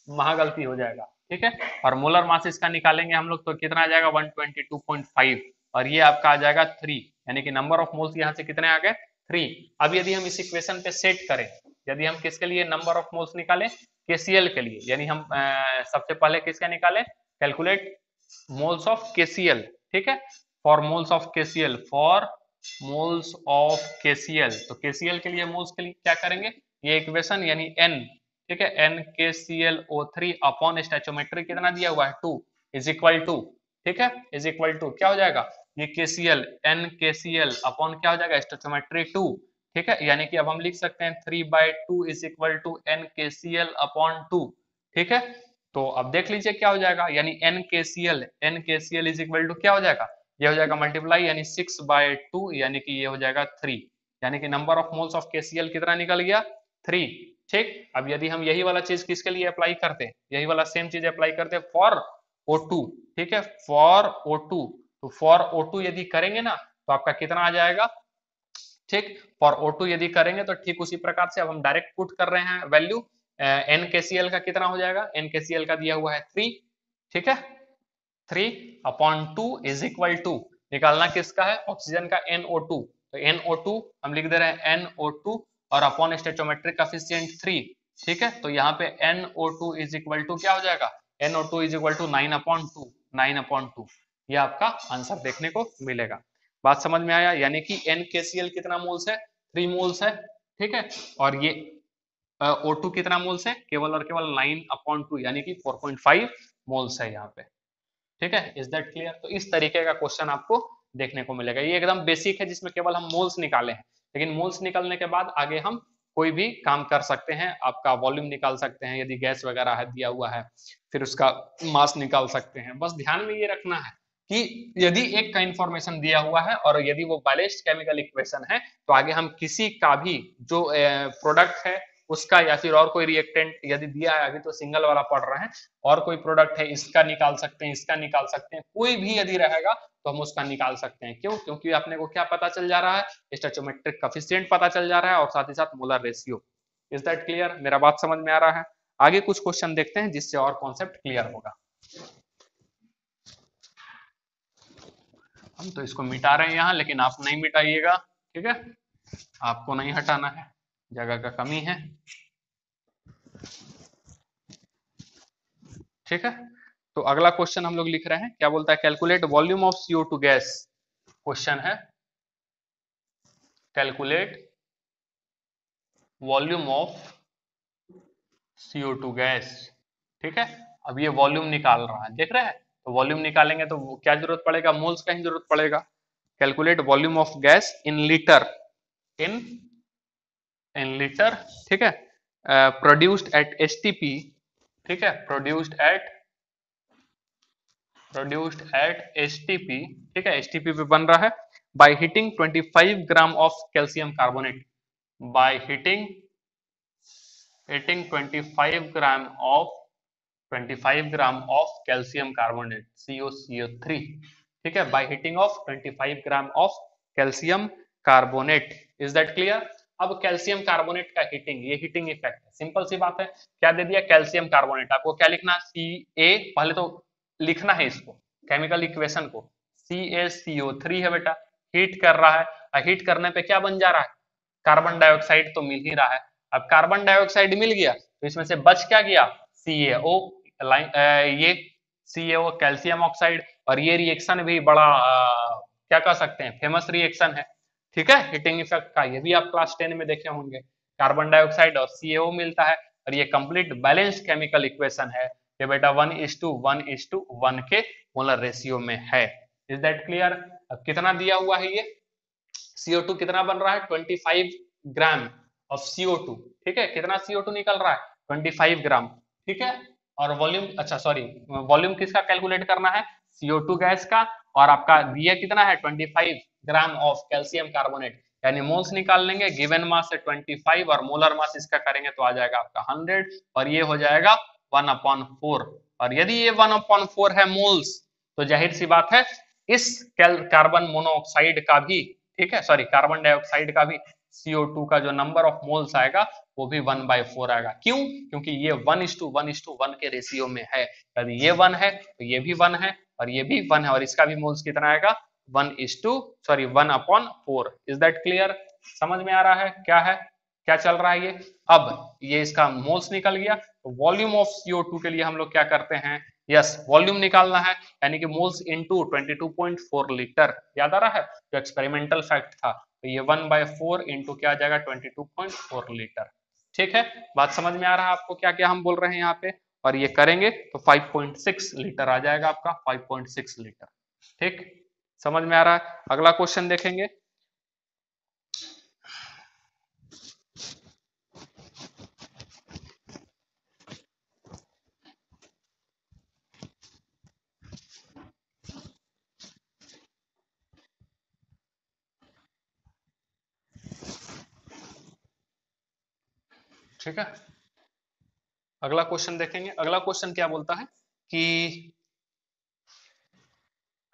महागलती हो जाएगा, ठीक है। और मोलर मास इसका निकालेंगे हम लोग तो कितना आ जाएगा 122.5, और ये आपका आ जाएगा 3, यानी कि नंबर ऑफ मोल्स यहाँ से कितने आ गए 3। अब यदि हम इस इक्वेशन पे सेट करें, यदि हम किसके लिए नंबर ऑफ मोल्स निकालें, KCl के लिए, यानी हम सबसे पहले किसका निकालें, कैलकुलेट मोल्स ऑफ KCl, ठीक है, फॉर मोल्स ऑफ KCl, तो KCl के लिए मोल्स के लिए क्या करेंगे, ये इक्वेशन यानी N, ठीक है, NKClO3 अपॉन स्टोइचोमेट्रिक कितना दिया हुआ है 2 इज इक्वल टू, ठीक है, इज इक्वल टू क्या हो जाएगा, ये KCl NKCl अपॉन क्या हो जाएगा स्टोइचोमेट्रिक 2, ठीक है, यानी कि अब हम लिख सकते हैं 3/2 is equal to NKCl upon 2, ठीक है। तो अब देख लीजिए क्या हो जाएगा, यानी NKCl इज इक्वल टू क्या हो जाएगा, ये हो जाएगा मल्टीप्लाई, यानी 6/2, यानी कि ये हो जाएगा 3, यानी कि number of moles of KCl कितना निकल गया 3, ठीक। अब यदि हम यही वाला चीज किसके लिए अप्लाई करते हैं, यही वाला सेम चीज अप्लाई करते हैं फॉर O2, ठीक है, फॉर O2, तो फॉर O2 यदि करेंगे ना तो आपका कितना आ जाएगा, ठीक, फॉर O2 यदि करेंगे तो ठीक उसी प्रकार से अब हम डायरेक्ट पुट कर रहे हैं वैल्यू, NKCl का कितना हो जाएगा, NKCl का दिया हुआ है 3, ठीक है, 3/2 इज इक्वल टू, निकालना किसका है, ऑक्सीजन का NO2, तो NO2 हम लिख दे रहे हैं NO2 और अपॉन स्टोइचोमेट्रिक कोएफिशिएंट 3, ठीक है, तो यहाँ पे NO2 इज इक्वल टू क्या हो जाएगा, NO2 इज इक्वल टू 9/2, ये आपका आंसर देखने को मिलेगा। बात समझ में आया, यानी कि NKCl कितना मोल्स है 3 मोल्स है, ठीक है, और ये O2 कितना मोल्स है, केवल और केवल 9/2, यानी कि 4.5 मोल्स है यहाँ पे, ठीक है, इज दैट क्लियर? तो इस तरीके का क्वेश्चन आपको देखने को मिलेगा, ये एकदम बेसिक है जिसमें केवल हम मोल्स निकाले हैं, लेकिन मोल्स निकालने के बाद आगे हम कोई भी काम कर सकते हैं, आपका वॉल्यूम निकाल सकते हैं यदि गैस वगैरह है दिया हुआ है, फिर उसका मास निकाल सकते हैं। बस ध्यान में ये रखना है कि यदि एक का इंफॉर्मेशन दिया हुआ है और यदि वो बैलेंस्ड केमिकल इक्वेशन है तो आगे हम किसी का भी जो प्रोडक्ट है उसका, या फिर और कोई रिएक्टेंट यदि दिया है, अभी तो सिंगल वाला पढ़ रहे हैं, और कोई प्रोडक्ट है इसका निकाल सकते हैं, इसका निकाल सकते हैं, कोई भी यदि रहेगा तो हम उसका निकाल सकते हैं। क्यों? क्योंकि अपने को क्या पता चल जा रहा है, स्टोइचोमेट्रिक कोएफिशिएंट पता चल जा रहा है और साथ ही साथ molar ratio. Is that clear? मेरा बात समझ में आ रहा है? आगे कुछ क्वेश्चन देखते हैं जिससे और कॉन्सेप्ट क्लियर होगा। हम तो इसको मिटा रहे हैं यहाँ, लेकिन आप नहीं मिटाइएगा, ठीक है? आपको नहीं हटाना है, जगह का कमी है, ठीक है? तो अगला क्वेश्चन हम लोग लिख रहे हैं, क्या बोलता है? Calculate volume of CO2 gas. Question है calculate volume of CO2 gas, ठीक है? अब ये वॉल्यूम निकाल रहा है, देख रहे हैं? तो वॉल्यूम निकालेंगे तो क्या जरूरत पड़ेगा? मोल्स का ही जरूरत पड़ेगा। Calculate volume of gas in litre, in litre, ठीक है? प्रोड्यूस्ड एट STP, ठीक है? प्रोड्यूस्ड एट STP, ठीक है? STP पे बन रहा है by heating 25 gram of calcium carbonate, by heating 25 gram of calcium carbonate COCO3, ठीक है? By heating of 25 gram of calcium carbonate. Is that clear? अब कैल्शियम कार्बोनेट का हीटिंग, ये हीटिंग इफेक्ट है, सिंपल सी बात है। क्या दे दिया? Calcium carbonate. आपको क्या लिखना? Ca, पहले तो लिखना है इसको, केमिकल इक्वेशन को, CaCO3 है बेटा, हीट कर रहा है, और हीट करने पे क्या बन जा रहा है? कार्बन डाइऑक्साइड तो मिल ही रहा है। अब कार्बन डाइऑक्साइड मिल गया तो इसमें से बच क्या गया? CaO, ये CaO कैल्शियम ऑक्साइड, और ये रिएक्शन भी बड़ा क्या कह सकते हैं, फेमस रिएक्शन है, ठीक है? हीटिंग इफेक्ट का, ये भी आप क्लास 10 में देखे होंगे। कार्बन डाइऑक्साइड और CaO मिलता है, और ये कंप्लीट बैलेंस्ड केमिकल इक्वेशन है। ये बेटा 1:1:1 के मोलर रेशियो में है। Is that clear? अब कितना दिया हुआ है ये? CO2 कितना बन रहा है? 25 ग्राम ऑफ CO2, ठीक है? कितना CO2 निकल रहा है? 25 ग्राम, ठीक है? और वॉल्यूम, अच्छा सॉरी, वॉल्यूम किसका कैलकुलेट करना है? CO2 गैस का, और आपका दिया कितना है? 25 ग्राम ऑफ कैल्शियम कार्बोनेट, यानी मोल्स निकाल लेंगे, गिवन मास है 25 और मोलर मास इसका करेंगे तो आ जाएगा आपका 100, और ये हो जाएगा 1/4। और यदि ये 1/4 है मोल्स, तो जाहिर सी बात है इस कार्बन मोनोऑक्साइड का भी, ठीक है, सॉरी कार्बन डाइऑक्साइड का भी CO2 का जो नंबर ऑफ मोल्स आएगा वो भी 1/4 आएगा। क्यों? क्योंकि ये 1:1:1 के रेशियो में है। यदि ये 1 है तो ये भी 1 है, और ये भी 1 है, और इसका भी मोल्स कितना आएगा? 1/4। Is that clear? समझ में आ रहा है क्या है, क्या चल रहा है ये? अब ये इसका मोल्स निकल गया, तो वॉल्यूम ऑफ CO2 के लिए हम लोग क्या करते हैं? यस, वॉल्यूम निकालना है, यानी कि मोल्स इनटू 22.4 लीटर। याद आ रहा है जो एक्सपेरिमेंटल फैक्ट था? तो ये 1/4 इंटू क्या आ जाएगा? 22.4 लीटर। ठीक है, बात समझ में आ रहा है आपको क्या क्या हम बोल रहे हैं यहाँ पे? और ये करेंगे तो 5.6 लीटर आ जाएगा आपका, 5.6 लीटर। ठीक, समझ में आ रहा है? अगला क्वेश्चन देखेंगे। ठीक है, अगला क्वेश्चन देखेंगे। अगला क्वेश्चन क्या बोलता है कि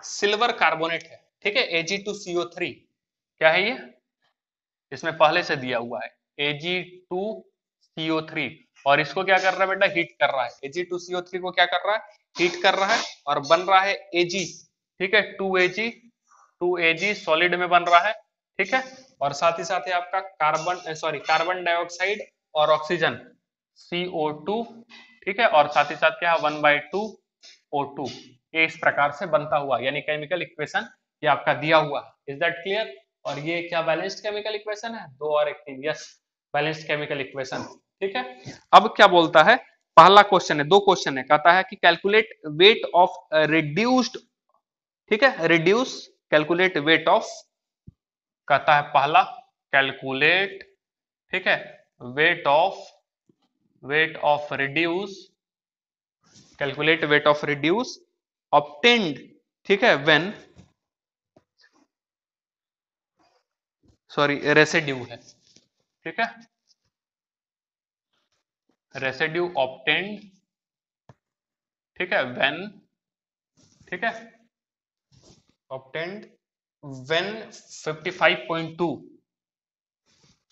सिल्वर कार्बोनेट है, ठीक है, Ag2CO3, क्या है ये? इसमें पहले से दिया हुआ है Ag2CO3, और इसको क्या कर रहा है बेटा? हीट कर रहा है। Ag2CO3 को क्या कर रहा है? हीट कर रहा है, और बन रहा है Ag, ठीक है, 2Ag सॉलिड में बन रहा है, ठीक है? और साथ ही साथ आपका कार्बन डाइऑक्साइड और ऑक्सीजन CO2, ठीक है, और साथ ही साथ क्या है? 1/2O2। ये इस प्रकार से बनता हुआ, यानी केमिकल इक्वेशन ये आपका दिया हुआ है। Is that clear? और ये क्या बैलेंस्ड केमिकल इक्वेशन है? 2 और 1 3, यस, बैलेंस्ड केमिकल इक्वेशन, ठीक है? अब क्या बोलता है? पहला क्वेश्चन है, दो क्वेश्चन है, कहता है कि कैलकुलेट वेट ऑफ रिड्यूस्ड, ठीक है, रिड्यूस, कैलकुलेट वेट ऑफ, कहता है पहला कैलकुलेट, ठीक है, weight of reduce, calculate weight of reduce obtained, ठीक है, व्हेन, सॉरी रेसिड्यू है, ठीक है, रेसिड्यू ऑब्टेन्ड, ठीक है, व्हेन, ठीक है, obtained when 55.2,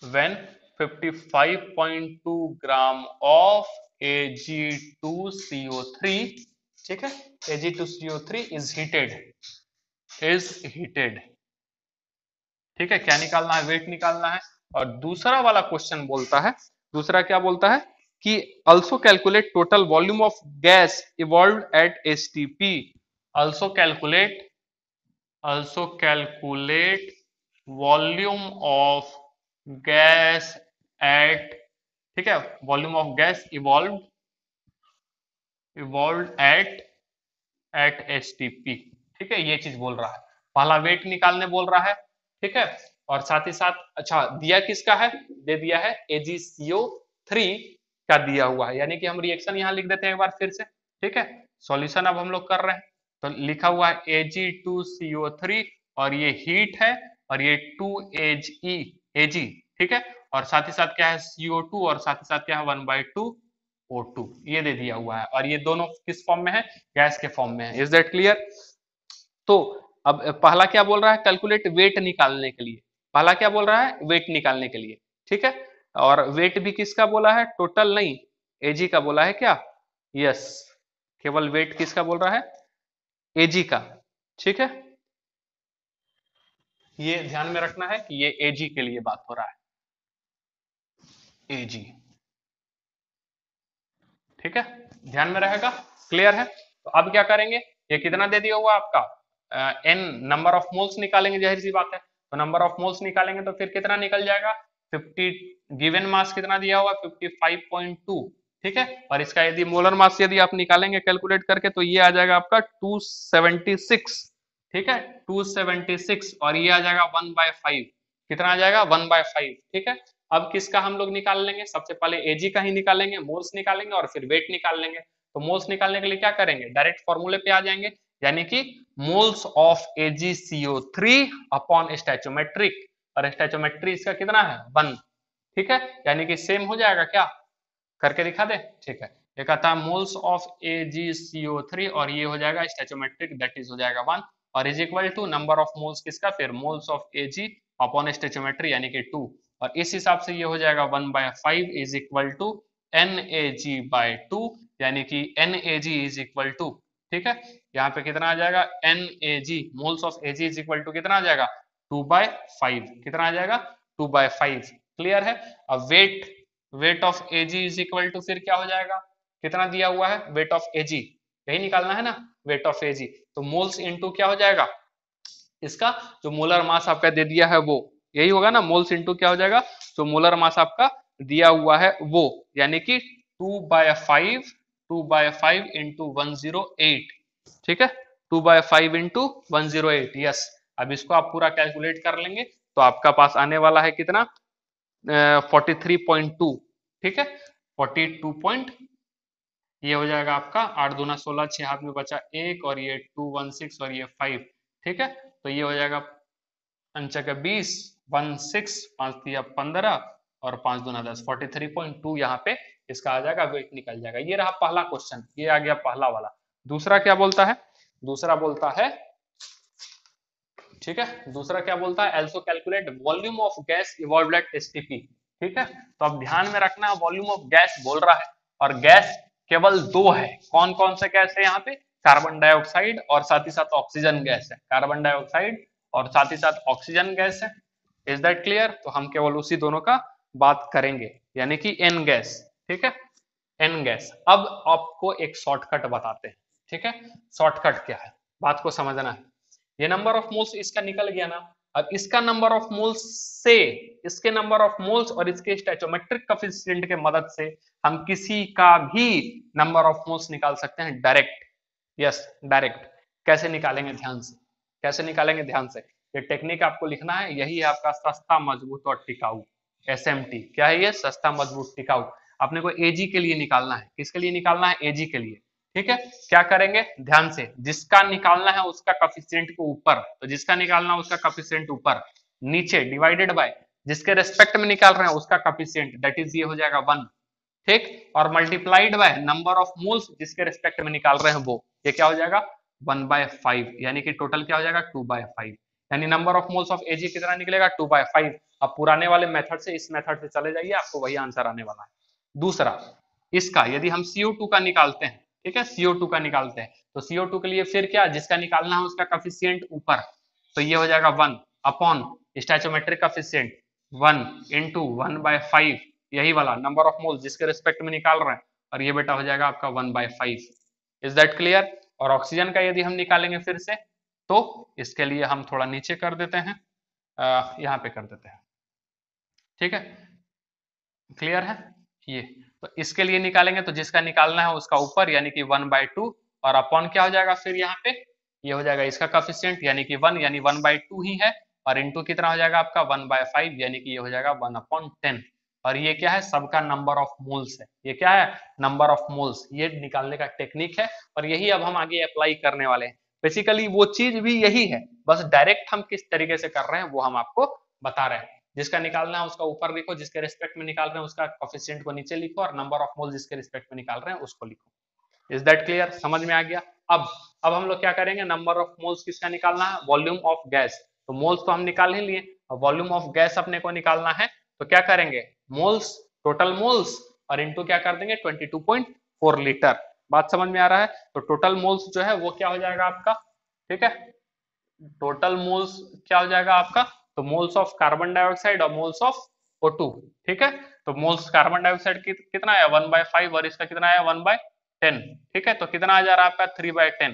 when 55.2 gram of Ag2CO3, ठीक है, Ag2CO3 इज हीटेड, ठीक है। क्या निकालना है? वेट निकालना है। और दूसरा वाला क्वेश्चन बोलता है, दूसरा क्या बोलता है कि also calculate total volume of gas evolved at STP, also calculate volume of gas at, ठीक है, volume of gas evolve eight STP, ठीक है, ये चीज बोल रहा है। पहला वेट निकालने बोल रहा है, ठीक है, और साथ ही साथ अच्छा दिया किसका है? दे दिया है AgCO3 का दिया हुआ है, यानी कि हम रिएक्शन यहां लिख देते हैं एक बार फिर से, ठीक है। सॉल्यूशन अब हम लोग कर रहे हैं, तो लिखा हुआ है Ag2CO3 और ये हीट है और ये 2Ag, ठीक है, और साथ ही साथ क्या है? CO2 और साथ ही साथ क्या है? 1/2 O2, ये दे दिया हुआ है और ये दोनों किस फॉर्म में है? गैस के फॉर्म में है। Is that clear? तो अब पहला क्या बोल रहा है? कैलकुलेट वेट निकालने के लिए, पहला क्या बोल रहा है? वेट निकालने के लिए, ठीक है। और वेट भी किसका बोला है? टोटल नहीं, एजी का बोला है क्या? यस, केवल वेट किसका बोल रहा है? एजी का, ठीक है। ये ध्यान में रखना है कि ये एजी के लिए बात हो रहा है, एजी, ठीक है, ध्यान में रहेगा। क्लियर है? तो अब क्या करेंगे? ये कितना दे दिया हुआ आपका? एन नंबर ऑफ मोल्स निकालेंगे, जाहिर सी बात है। तो नंबर ऑफ मोल्स निकालेंगे तो फिर कितना निकल जाएगा? 50, गिवन मास कितना दिया हुआ? 55.2, ठीक है। और इसका यदि मोलर मास यदि आप निकालेंगे कैलकुलेट करके तो ये आ जाएगा आपका 276, ठीक है, 276, और ये आ जाएगा 1/5, कितना आ जाएगा? 1/5, ठीक है। अब किसका हम लोग निकाल लेंगे? सबसे पहले एजी का ही निकालेंगे, मोल्स निकालेंगे और फिर वेट निकाल लेंगे। तो मोल्स निकालने के लिए क्या करेंगे? डायरेक्ट फॉर्मूले पे आ जाएंगे, यानी कि moles of AgCO3 upon stoichiometric, और स्टैचोमेट्री इसका कितना है? 1, ठीक है, यानी कि सेम हो जाएगा क्या? करके दिखा दे, ठीक है। एक आता है मोल्स ऑफ AgCO3 और ये हो जाएगा स्टैचोमेट्रिक, दैट इज हो जाएगा 1, और is equal to number of moles किसका? फिर moles of Ag upon stoichiometry यानी कि 2, और इस हिसाब से ये हो जाएगा 1/5 इज इक्वल टू NAG/2, यानी कि NAG इज इक्वल टू, ठीक है, यहाँ पे कितना आ जाएगा? NAG moles of Ag is equal to कितना आ जाएगा? 2/5, कितना आ जाएगा? 2/5, क्लियर है। अब weight of Ag is equal to फिर क्या हो जाएगा? कितना दिया हुआ है? वेट ऑफ Ag यही निकालना है ना, वेट ऑफ Ag, तो मोल्स इनटू क्या हो जाएगा? इसका जो मोलर मास आपका दे दिया है वो यही होगा ना, मोल्स इनटू क्या हो जाएगा? तो मोलर मास आपका दिया हुआ है वो, यानी कि 2/5 इंटू 108, ठीक है, 2/5 इंटू 108, यस। अब इसको आप पूरा कैलकुलेट कर लेंगे तो आपका पास आने वाला है कितना? 43.2, ठीक है, 42 पॉइंट, ये हो जाएगा आपका 8 दूना 16, 6 हाथ में बचा 1 और ये 216 और ये 5, ठीक है। तो ये हो जाएगा अंचक 20, 16, 5 दिया 15 और 5 दूना 10, 43.2 यहाँ पे इसका आ जाएगा, वेट निकल जाएगा। ये रहा पहला क्वेश्चन, ये आ गया पहला वाला। दूसरा क्या बोलता है? दूसरा बोलता है, ठीक है, दूसरा क्या बोलता है? Also calculate volume of gas evolved at STP, ठीक है। तो अब ध्यान में रखना, वॉल्यूम ऑफ गैस बोल रहा है और गैस केवल दो है। कौन कौन से गैस है यहाँ पे? कार्बन डाइऑक्साइड और साथ ही साथ ऑक्सीजन गैस है, कार्बन डाइऑक्साइड और साथ ही साथ ऑक्सीजन गैस है। Is that clear? तो हम केवल उसी दोनों का बात करेंगे, यानी कि एन गैस, ठीक है, एन गैस। अब आपको एक शॉर्टकट बताते हैं, ठीक है। शॉर्टकट क्या है, बात को समझना है। ये नंबर ऑफ मोल्स इसका निकल गया ना, अब इसका नंबर ऑफ मोल्स से इसके नंबर ऑफ मोल्स और इसके स्टैचोमेट्रिक कोएफिशिएंट के मदद से हम किसी का भी नंबर ऑफ मोल्स निकाल सकते हैं डायरेक्ट, यस डायरेक्ट। कैसे निकालेंगे? ध्यान से, कैसे निकालेंगे? ध्यान से, ये टेक्निक आपको लिखना है, यही है आपका सस्ता मजबूत और टिकाऊ, SMT। क्या है ये? सस्ता मजबूत टिकाऊ। अपने को एजी के लिए निकालना है, किसके लिए निकालना है? एजी के लिए, ठीक है। क्या करेंगे? ध्यान से, जिसका निकालना है उसका कोएफिशिएंट को ऊपर, तो जिसका निकालना है उसका कोएफिशिएंट ऊपर, नीचे डिवाइडेड बाय जिसके रेस्पेक्ट में निकाल रहे हैं उसका कोएफिशिएंट, दैट इज ये हो जाएगा 1, ठीक, और multiplied by number of moles जिसके रिस्पेक्ट में निकाल रहे हैं वो, ये क्या हो जाएगा 1/5, यानी कि टोटल क्या हो जाएगा 2/5, यानी नंबर ऑफ मोल्स ऑफ एजी कितना निकलेगा 2/5। अब पुराने वाले मेथड से इस मेथड से चले जाइए, आपको वही आंसर आने वाला है। दूसरा, इसका यदि हम CO2 का निकालते हैं, ठीक है, CO2 का निकालते हैं तो CO2 के लिए फिर क्या, जिसका निकालना है उसका कोफिशिएंट ऊपर, तो ये हो जाएगा 1 अपॉन स्टैचोमेट्रिक कोफिशिएंट 1 इंटू 1/5, यही वाला नंबर ऑफ मोल्स जिसके रिस्पेक्ट में निकाल रहे हैं, और ये बेटा हो जाएगा आपका 1/5। Is that clear? और ऑक्सीजन का यदि हम निकालेंगे फिर से, तो इसके लिए हम थोड़ा नीचे कर देते हैं, यहाँ पे कर देते हैं, ठीक है, क्लियर है ये। तो इसके लिए निकालेंगे तो जिसका निकालना है उसका ऊपर यानी कि 1/2, और अपॉन क्या हो जाएगा फिर यहाँ पे, ये हो जाएगा इसका कोफिशिएंट यानी कि 1, यानी 1/2 ही है, और इंटू कितना हो जाएगा आपका 1/5, यानी कि ये हो जाएगा 1/10। और ये क्या है, सबका नंबर ऑफ मोल्स है, ये क्या है नंबर ऑफ मोल्स, ये निकालने का टेक्निक है, और यही अब हम आगे अप्लाई करने वाले हैं। बेसिकली वो चीज भी यही है, बस डायरेक्ट हम किस तरीके से कर रहे हैं वो हम आपको बता रहे हैं। जिसका निकालना है उसका ऊपर लिखो, जिसके रिस्पेक्ट में निकाल रहे हैं उसका कोफिशिएंट को नीचे लिखो, और नंबर ऑफ मोल जिसके रिस्पेक्ट में निकाल रहे हैं उसको लिखो। Is that clear? समझ में आ गया? अब हम लोग क्या करेंगे, नंबर ऑफ मोल्स किसका निकालना है, वॉल्यूम ऑफ गैस। तो मोल्स तो हम निकाल ही लिए, वॉल्यूम ऑफ गैस अपने को निकालना है, तो क्या करेंगे मोल्स, टोटल मोल्स, और इंटू क्या कर देंगे 22.4 लीटर। बात समझ में आ रहा है? तो टोटल मोल्स जो है वो क्या हो जाएगा आपका, ठीक है, टोटल मोल्स क्या हो जाएगा आपका, तो मोल्स ऑफ कार्बन डाइऑक्साइड और मोल्स ऑफ O2, ठीक है। तो मोल्स कार्बन डाइऑक्साइड कितना है 1/5, और इसका कितना है 1/10, ठीक है। तो कितना आ जा रहा है आपका 3/10,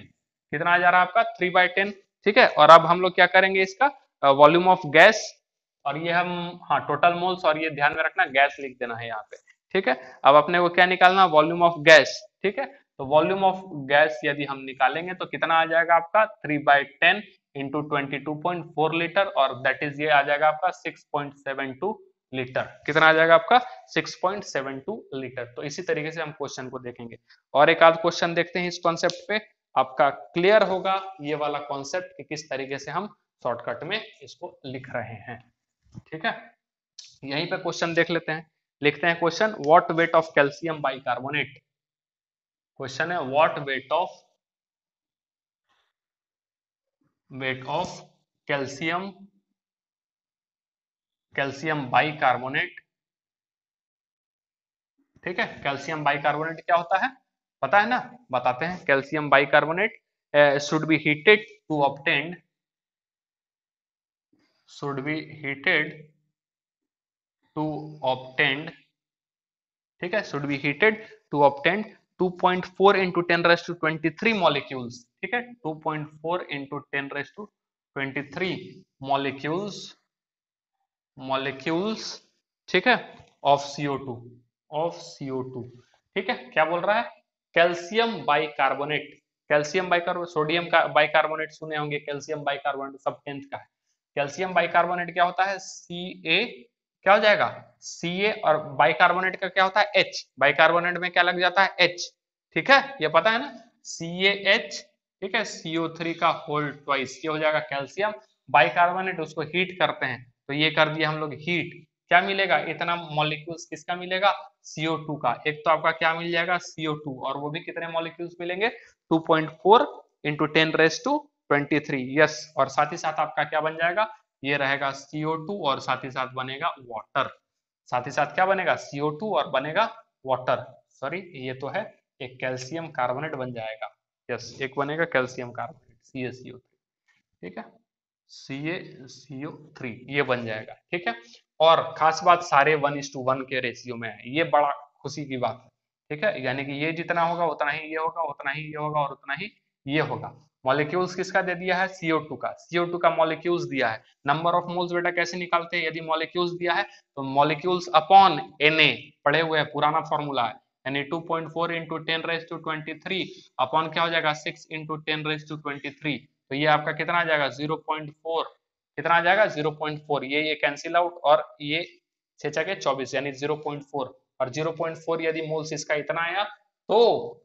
कितना आ जा रहा है आपका 3/10, ठीक है। और अब हम लोग क्या करेंगे, इसका वॉल्यूम ऑफ गैस, और ये हम, हाँ टोटल मोल्स, और ये ध्यान में रखना गैस लिख देना है यहाँ पे, ठीक है। अब अपने को क्या निकालना, वॉल्यूम ऑफ गैस, ठीक है। तो वॉल्यूम ऑफ गैस यदि हम निकालेंगे तो कितना आ जाएगा आपका 3/10 इंटू 22.4 लीटर, और दैट इज ये आ जाएगा आपका 6.72 लीटर। कितना आ जाएगा आपका 6.72 लीटर। तो इसी तरीके से हम क्वेश्चन को देखेंगे, और एक आध क्वेश्चन देखते हैं इस कॉन्सेप्ट पे, आपका क्लियर होगा ये वाला कॉन्सेप्ट कि किस तरीके से हम शॉर्टकट में इसको लिख रहे हैं, ठीक है। यहीं पे क्वेश्चन देख लेते हैं, लिखते हैं question, what weight of calcium bicarbonate. Question है what weight of calcium bicarbonate, ठीक है। कैल्शियम बाइकार्बोनेट क्या होता है पता है ना, बताते हैं। Calcium bicarbonate should be heated to obtain, should be heated to obtain, ठीक है, should be heated to obtain 2.4 into 10⁻23 molecules, ठीक है, 2.4 into 10⁻23 molecules, ठीक है, of CO2, ठीक है। क्या बोल रहा है, calcium bicarbonate, calcium bicarbonate, sodium का बाइकार्बोनेट सुने होंगे, कैल्शियम बाइकार्बोनेट सब 10th का है। कैल्शियम बाइकार्बोनेट क्या होता है, Ca, क्या हो जाएगा Ca, और बाइकार्बोनेट का क्या होता है H, बाइकार्बोनेट में क्या लग जाता है H, ठीक है, ये पता है ना, CaH, ठीक है, CO3 का होल ट्वाइस, ये हो जाएगा कैल्शियम बाइकार्बोनेट। उसको हीट करते हैं तो ये कर दिया हम लोग हीट, क्या मिलेगा, इतना मॉलिक्यूल्स किसका मिलेगा, CO2 का। एक तो आपका क्या मिल जाएगा CO2, और वो भी कितने मॉलिक्यूल्स मिलेंगे 2.4 into 10⁻23, यस। और साथ ही साथ आपका क्या बन जाएगा, ये रहेगा CO2, और साथ ही साथ बनेगा वाटर, साथ ही साथ क्या बनेगा CO2 और बनेगा वाटर, सॉरी ये तो है एक कैल्शियम कार्बोनेट बन जाएगा, यस, एक बनेगा कैल्शियम कार्बोनेट CaCO3, ठीक है, CaCO3 ये बन जाएगा, ठीक है। और खास बात सारे 1:1 के रेशियो में है, ये बड़ा खुशी की बात है, ठीक है, यानी कि ये जितना होगा उतना ही ये होगा, उतना ही ये होगा, और उतना ही ये होगा। मॉलिक्यूल्स किसका दे दिया है, CO2 का, CO2 का मॉलिक्यूल्स दिया है। नंबर ऑफ मोल्स बेटा कैसे निकालते हैं, यदि मॉलिक्यूल्स दिया है तो मॉलिक्यूल्स अपॉन Na, पढ़े हुए है, पुराना फॉर्मूला है, यानी 2.4 into 10⁻23 अपॉन क्या हो जाएगा 6 into 10⁻23, तो ये आपका कितना आ जाएगा 0.4, कितना आ जाएगा 0.4, ये कैंसिल आउट, और ये 6×24 यानी 0.4, और 0.4 यदि मोल्स इसका इतना आया तो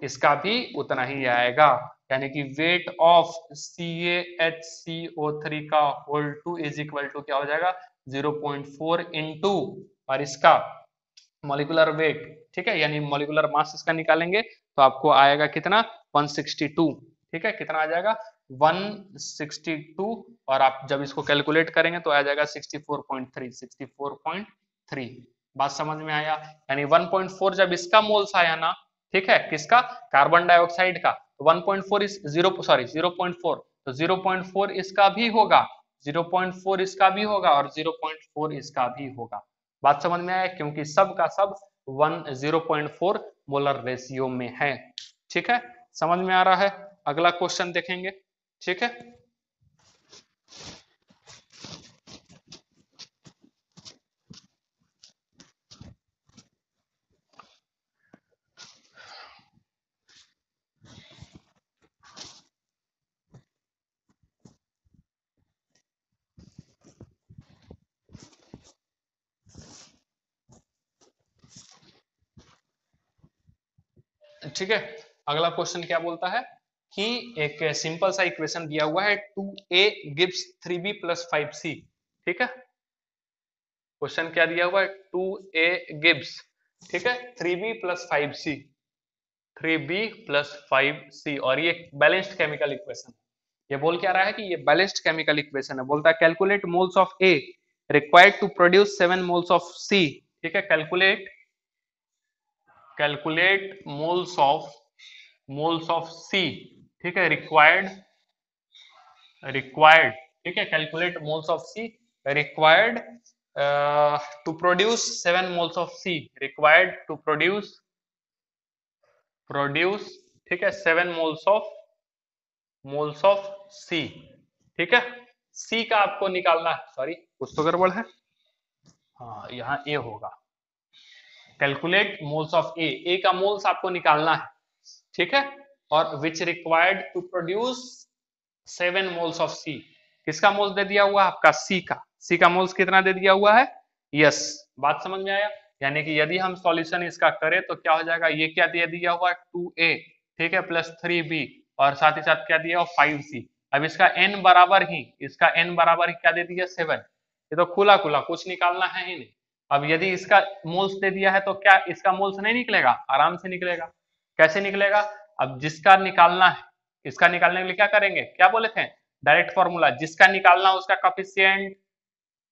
इसका भी उतना ही आएगा, यानी कि वेट ऑफ CaHCO3 का whole two is equal to क्या हो जाएगा 0.4 इंटू, और इसका मॉलिक्यूलर वेट, ठीक है, यानी मॉलिक्यूलर मास इसका निकालेंगे तो आपको आएगा कितना 162, ठीक है, कितना आ जाएगा 162, और आप जब इसको कैलकुलेट करेंगे तो आ जाएगा 64.3। बात समझ में आया? यानी 1.4 जब इसका मोल्स आया ना, ठीक है, किसका, कार्बन डाइऑक्साइड का, तो 1.4 इस 0.4, तो 0.4 इसका भी होगा, 0.4 इसका भी होगा और 0.4 इसका भी होगा। बात समझ में आया? क्योंकि सब का सब 0.4 मोलर रेशियो में है, ठीक है, समझ में आ रहा है? अगला क्वेश्चन देखेंगे, ठीक है। ठीक है, अगला क्वेश्चन क्या बोलता है कि एक सिंपल सा इक्वेशन दिया हुआ है 2a gives 3b plus 5c, ठीक है, क्वेश्चन क्या दिया हुआ है 2a गिव्स, ठीक है, 3b plus 5c, 3b plus 5c, और ये बैलेंस्ड केमिकल इक्वेशन, ये बोल क्या रहा है कि ये बैलेंस्ड केमिकल इक्वेशन है, बोलता है calculate moles of A required to produce 7 moles of C, ठीक है, कैलकुलेट मोल्स ऑफ सी, ठीक है, रिक्वायर्ड, ठीक है, calculate moles of C required to produce 7 moles of C, required to produce, ठीक है, 7 मोल्स ऑफ सी, ठीक है, सी का आपको निकालना है, सॉरी कुछ तो गड़बड़ है, हाँ यहाँ ए होगा, कैलकुलेट मोल्स ऑफ ए का मोल्स आपको निकालना है, ठीक है, और which required to produce 7 moles of C, किसका मोल्स दे दिया हुआ है आपका सी का मोल्स कितना दे दिया हुआ है, यस, बात समझ में आया? यानी कि यदि हम सॉल्यूशन इसका करें तो क्या हो जाएगा, ये क्या दे दिया हुआ है 2a, ठीक है, प्लस 3b, और साथ ही साथ क्या दिया हुआ 5c, अब इसका n बराबर ही क्या दे दिया 7, ये तो खुला खुला कुछ निकालना है ही नहीं। अब यदि इसका मोल्स दे दिया है तो क्या इसका मोल्स नहीं निकलेगा, आराम से निकलेगा, कैसे निकलेगा, अब जिसका निकालना है, इसका निकालने के लिए क्या करेंगे, क्या बोले थे, डायरेक्ट फॉर्मूला, जिसका निकालना उसका कोफिशिएंट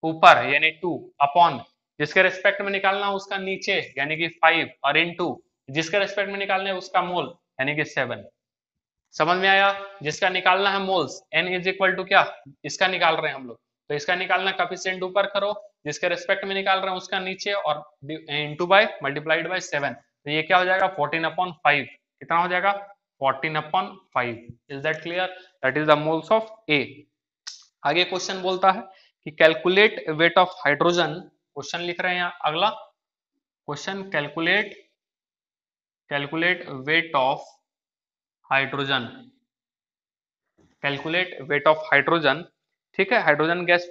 ऊपर यानी 2 अपॉन, जिसके रेस्पेक्ट में निकालना उसका नीचे यानी कि 5, और इनटू जिसके रेस्पेक्ट में निकालना है उसका मोल यानी कि 7, समझ में आया? जिसका निकालना है moles n is equal to क्या, इसका निकाल रहे हैं हम लोग, तो इसका निकालना कोफिशिएंट ऊपर करो, जिसके रेस्पेक्ट में निकाल रहे हैं उसका नीचे, और इनटू बाय मल्टीप्लाइड बाय 7, तो ये क्या हो जाएगा 14/5, कितना हो जाएगा 14/5, is that clear? That is the moles of A. आगे क्वेश्चन बोलता है कि calculate weight of hydrogen, question लिख रहे हैं यहाँ अगला question, calculate weight of hydrogen, calculate weight of hydrogen, ठीक है, हाइड्रोजन गैस,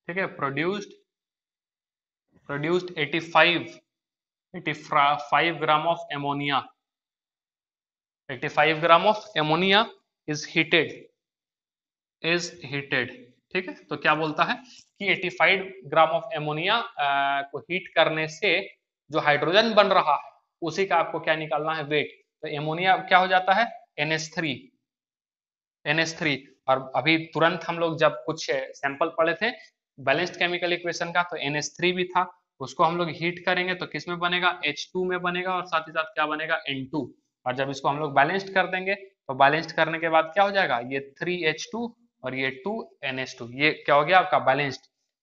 ठीक है, produced 85 gram of ammonia, 85 gram of ammonia is heated, ठीक है, तो क्या बोलता है कि 85 ग्राम ऑफ एमोनिया को हीट करने से जो हाइड्रोजन बन रहा है उसी का आपको क्या निकालना है वेट, तो एमोनिया क्या हो जाता है NH3, और अभी तुरंत हम लोग जब कुछ सैंपल पढ़े थे बैलेंस्ड केमिकल इक्वेशन का, तो NH3 भी था, उसको हम लोग हीट करेंगे तो किस में बनेगा H2 में बनेगा, और साथ ही साथ क्या बनेगा N2, और जब इसको हम लोग बैलेंस्ड कर देंगे तो बैलेंस्ड करने के बाद क्या हो जाएगा, ये 3H2 और ये 2NH2, ये क्या हो गया आपका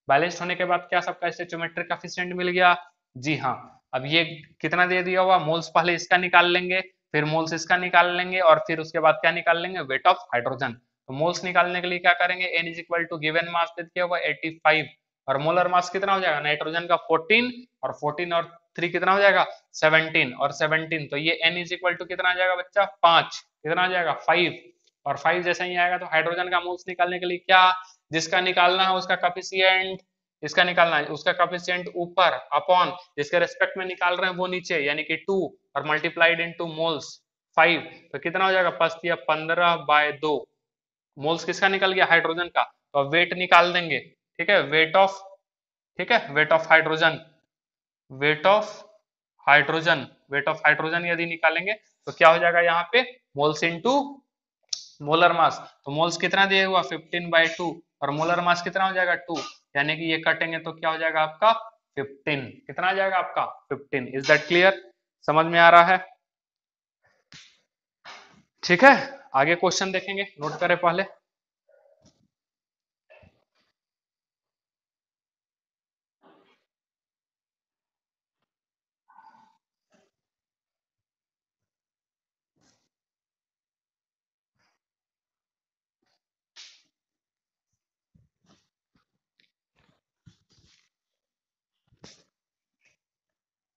बैलेंस्ड होने के बाद क्या सबका स्टोइचोमेट्रिक कोएफिशिएंट मिल गया, जी हाँ। अब ये कितना दे दिया हुआ मोल्स, पहले इसका निकाल लेंगे, फिर मोल्स इसका निकाल लेंगे, और फिर उसके बाद क्या निकाल लेंगे, वेट ऑफ हाइड्रोजन, तो मोल्स निकालने के लिए क्या करेंगे, n is equal to given mass दे दिया हुआ 85, और मोलर मास कितना हो जाएगा नाइट्रोजन का 14, और 14 और 3 कितना हो जाएगा 17, और 17 तो ये n इज इक्वल टू कितना आ जाएगा बच्चा 5, कितना आ जाएगा 5, और 5 जैसा ही आएगा तो हाइड्रोजन का मोल्स निकालने के लिए क्या, जिसका निकालना है उसका कोफिशिएंट, इसका निकालना है उसका कोफिशिएंट ऊपर अपॉन जिसके रेस्पेक्ट में निकाल रहे हैं वो नीचे यानी कि 2, और मल्टीप्लाइड इनटू मोल्स 5, तो कितना हो जाएगा 15/2, मोल्स किसका निकल गया हाइड्रोजन का, तो वेट निकाल देंगे, ठीक है, वेट ऑफ, ठीक है, wait of hydrogen, wait of hydrogen, wait of hydrogen यदि निकालेंगे तो क्या हो जाएगा यहाँ पे, मोल्स इनटू मोलर मास। तो मोल्स कितना दिया हुआ 15/2 और मोलर मास कितना हो जाएगा 2, यानी कि ये कटेंगे तो क्या हो जाएगा आपका 15, कितना आ जाएगा आपका 15। इज दैट क्लियर, समझ में आ रहा है? ठीक है, आगे क्वेश्चन देखेंगे, नोट करें पहले।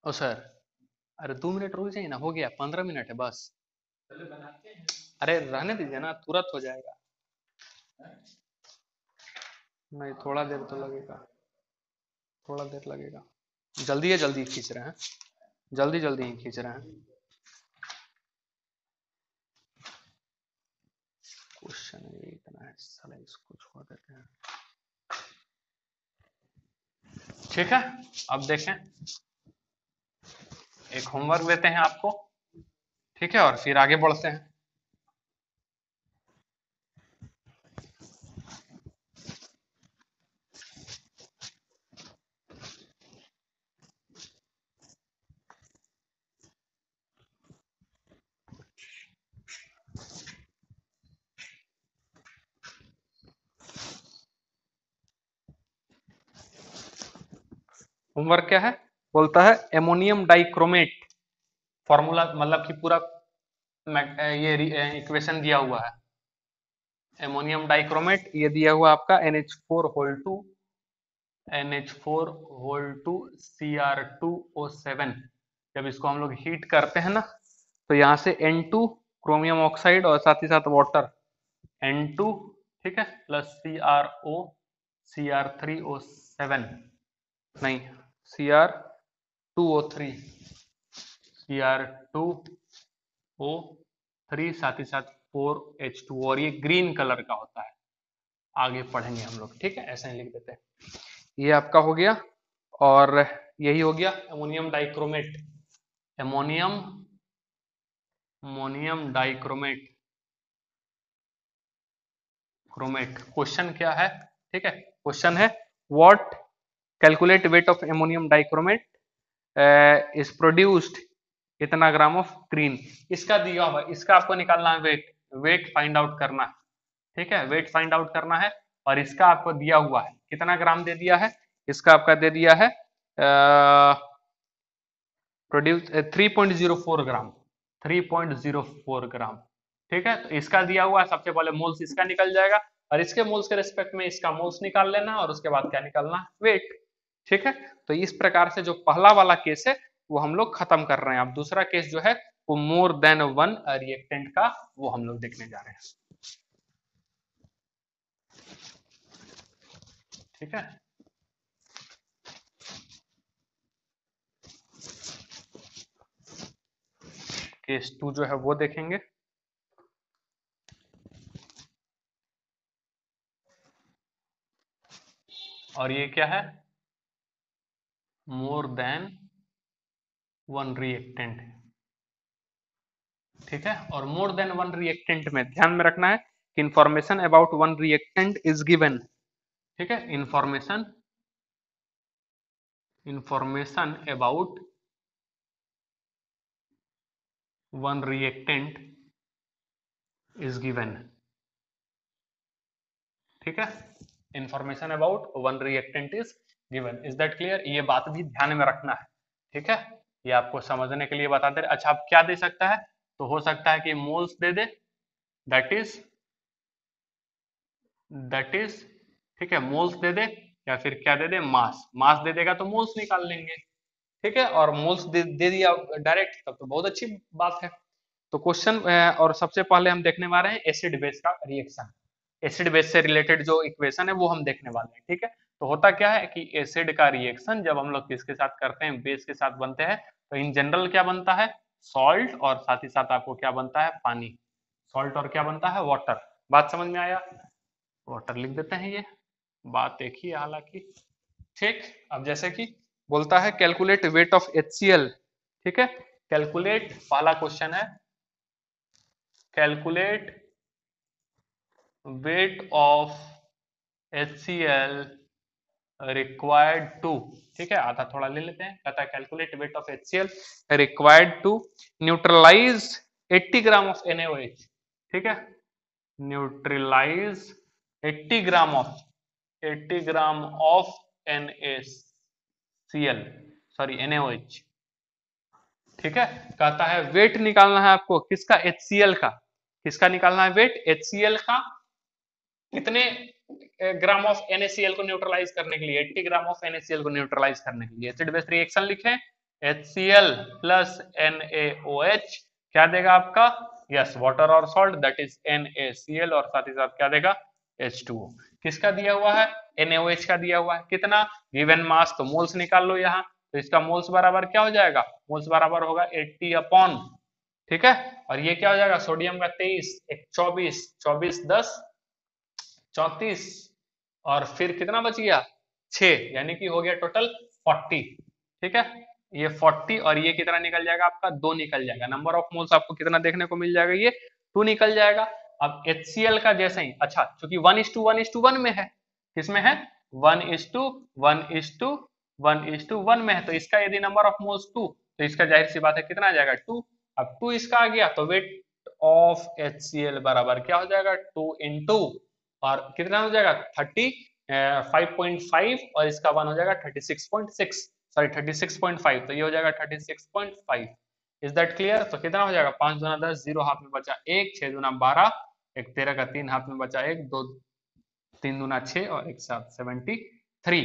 ओ सर, अरे 2 मिनट रुक जाइए ना, हो गया 15 मिनट है बस। अरे रहने दीजिए ना, तुरंत हो जाएगा। नहीं, थोड़ा देर तो लगेगा, थोड़ा देर लगेगा। जल्दी है, जल्दी खींच रहे हैं, जल्दी जल्दी ही खींच रहे हैं। क्वेश्चन इतना है साला, इसको छोड़ देते हैं। ठीक है, अब देखें, एक होमवर्क देते हैं आपको, ठीक है, और फिर आगे बढ़ते हैं। होमवर्क क्या है, बोलता है एमोनियम डाइक्रोमेट, फॉर्मूला मतलब कि पूरा ये इक्वेशन दिया हुआ है। एमोनियम डाइक्रोमेट ये दिया हुआ आपका NH4 NH4 Cr2O7। जब इसको हम लोग हीट करते हैं ना, तो यहाँ से N2 क्रोमियम ऑक्साइड और साथ ही साथ वाटर N2, ठीक है, प्लस Cr3O7, नहीं Cr2O3, Cr2O3 साथ ही साथ 4H2, और ये ग्रीन कलर का होता है, आगे पढ़ेंगे हम लोग, ठीक है, ऐसे ही लिख देते हैं। ये आपका हो गया, और यही हो गया ammonium dichromate, ammonium ammonium dichromate, chromate. Question क्या है, ठीक है, क्वेश्चन है what, calculate weight of ammonium dichromate is produced इतना ग्राम ऑफ ग्रीन। इसका दिया हुआ, इसका आपको निकालना है वेट, वेट फाइंड आउट करना है, ठीक है, वेट फाइंड आउट करना है, और इसका आपको दिया हुआ है कितना ग्राम दे दिया है, इसका आपका दे दिया है प्रोड्यूस 3.04 ग्राम, 3.04 ग्राम, ठीक है। तो इसका दिया हुआ है, सबसे पहले मोल्स इसका निकल जाएगा, और इसके मोल्स के रिस्पेक्ट में इसका मोल्स निकाल लेना, और उसके बाद क्या निकालना, वेट, ठीक है। तो इस प्रकार से जो पहला वाला केस है वो हम लोग खत्म कर रहे हैं। अब दूसरा केस जो है वो मोर देन वन रिएक्टेंट का, वो हम लोग देखने जा रहे हैं, ठीक है। केस 2 जो है वो देखेंगे, और ये क्या है, मोर देन वन रिएक्टेंट, ठीक है। और मोर देन वन रिएक्टेंट में ध्यान में रखना है कि information about one reactant is given, ठीक है, information information about one reactant is given, ठीक है, information about one reactant is given. Is that clear, ये बात भी ध्यान में रखना है, ठीक है, ये आपको समझने के लिए बता दे। अच्छा, अब क्या दे सकता है, तो हो सकता है कि moles they they, that is ठीक है, मोल्स दे दे, या फिर क्या दे दे, मास, मास दे देगा तो मोल्स निकाल लेंगे, ठीक है, और मोल्स दे दिया डायरेक्ट, तब तो बहुत अच्छी बात है। तो क्वेश्चन, और सबसे पहले हम देखने वाले हैं एसिड बेस का रिएक्शन, एसिड बेस से रिलेटेड जो इक्वेशन है वो हम देखने वाले हैं, ठीक है। तो होता क्या है कि एसिड का रिएक्शन जब हम लोग किसके साथ करते हैं, बेस के साथ बनते हैं, तो इन जनरल क्या बनता है, सॉल्ट, और साथ ही साथ आपको क्या बनता है, पानी, सॉल्ट और क्या बनता है, वाटर। बात समझ में आया, वाटर लिख देते हैं, ये बात एक ही है हालांकि, ठीक, अब जैसे कि बोलता है कैलकुलेट वेट ऑफ HCl, ठीक है, कैलकुलेट, पहला क्वेश्चन है calculate weight of HCl required to, ठीक है, आधा थोड़ा ले लेते हैं, कहता है calculate weight of HCl required to neutralise 80 gram of NaOH, ठीक है, neutralise 80 gram of 80 gram of NaCl, sorry NaOH, ठीक है, कहता है वेट निकालना है आपको किसका, HCl का, किसका निकालना है वेट, HCl का, कितने ग्राम ऑफ NaCl को न्यूट्रलाइज करने के लिए, 80 ग्राम ऑफ NaCl को न्यूट्रलाइज करने के लिए एसिड बेस रिएक्शन लिखे, HCl प्लस NaOH क्या देगा आपका, यस वाटर और सॉल्ट दैट इज NaCl, और साथ ही साथ क्या देगा H2O, किसका दिया हुआ है, NaOH का दिया हुआ है, कितना गिवन मास, तो मोल्स निकाल लो यहाँ, तो इसका मोल्स बराबर क्या हो जाएगा, मोल्स बराबर होगा 80 अपॉन, ठीक है, और ये क्या हो जाएगा सोडियम का 23, 24, 24 10 34, और फिर कितना बच गया 6, यानी कि हो गया टोटल 40, ठीक है, ये 40 और ये कितना निकल जाएगा आपका 2 निकल जाएगा, नंबर ऑफ मोल्स आपको कितना देखने को मिल जाएगा, ये 2 निकल जाएगा। अब HCl का जैसे ही, अच्छा चूंकि 1:1:1 में है, किसमें है 1:1:1 में है, तो इसका यदि नंबर ऑफ मोल्स 2, तो इसका जाहिर सी बात है कितना आ जाएगा 2, अब 2 इसका आ गया तो वेट ऑफ HCl बराबर क्या हो जाएगा 2 इंटू, और कितना हो जाएगा 5.5 और इसका 1 हो जाएगा 36.6, सॉरी 36.5, तो ये हो जाएगा 36.5, इज दैट क्लियर, तो कितना हो जाएगा 5 दूना 10, 0 हाथ में बचा 1, 6 दूना 12, 1 13 का 3 हाथ में बचा 1, 2 3 दूना 6 और 1 7 73,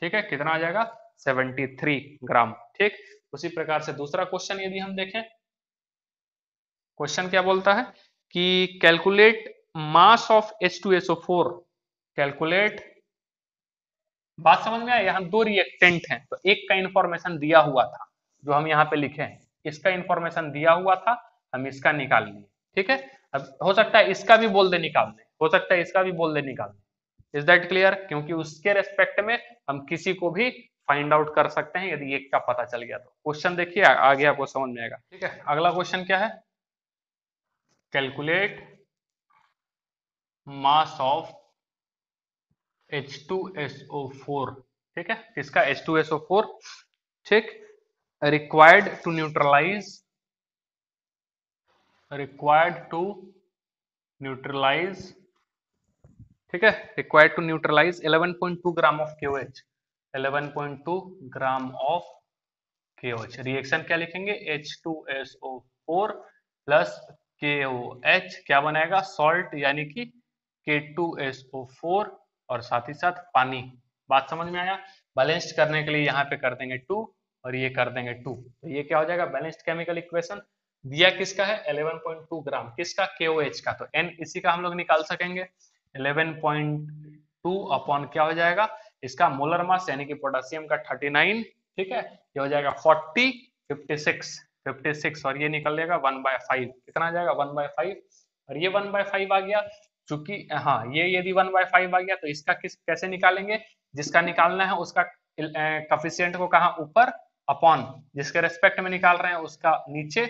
ठीक है, कितना आ जाएगा 73 ग्राम, ठीक। उसी प्रकार से दूसरा क्वेश्चन यदि हम देखें, क्वेश्चन क्या बोलता है कि calculate mass of H2SO4, calculate, बात समझ में आया, यहाँ 2 रिएक्टेंट हैं, तो एक का इंफॉर्मेशन दिया हुआ था जो हम यहाँ पे लिखे हैं, इसका इंफॉर्मेशन दिया हुआ था, हम इसका निकाल लिए, ठीक है, अब हो सकता है इसका भी बोल दे निकालने, हो सकता है इसका भी बोल दे निकालने, इज दैट क्लियर, क्योंकि उसके रेस्पेक्ट में हम किसी को भी फाइंड आउट कर सकते हैं यदि एक का पता चल गया तो। क्वेश्चन देखिए आगे आपको समझ में आएगा, ठीक है, अगला क्वेश्चन क्या है, कैलकुलेट मास ऑफ H2SO4, ठीक है, किसका H2SO4, ठीक, required to neutralise, required to neutralise, ठीक है, required to neutralise 11.2 gram of KOH, 11.2 gram of KOH, reaction क्या लिखेंगे H2SO4 प्लस KOH, क्या बनाएगा सॉल्ट यानी कि K2SO4 और साथ ही साथ पानी, बात समझ में आया, बैलेंस्ड करने के लिए यहाँ पे कर देंगे 2 और ये कर देंगे 2, तो ये क्या हो जाएगा बैलेंस्ड केमिकल इक्वेशन, दिया किसका है 11.2 ग्राम, किसका KOH का, तो N इसी का हम लोग निकाल सकेंगे, 11.2 अपॉन क्या हो जाएगा इसका मोलर मास यानी कि पोटेशियम का 39, ठीक है, ये हो जाएगा 40, 56 और ये निकल जाएगा 1/5, कितना आ जाएगा 1/5, और ये 1/5 आ गया, चूंकि हाँ ये यदि 1/5 आ गया तो इसका किस कैसे निकालेंगे, जिसका निकालना है उसका कफिशिएंट को कहा ऊपर, अपॉन जिसके रेस्पेक्ट में निकाल रहे हैं उसका नीचे,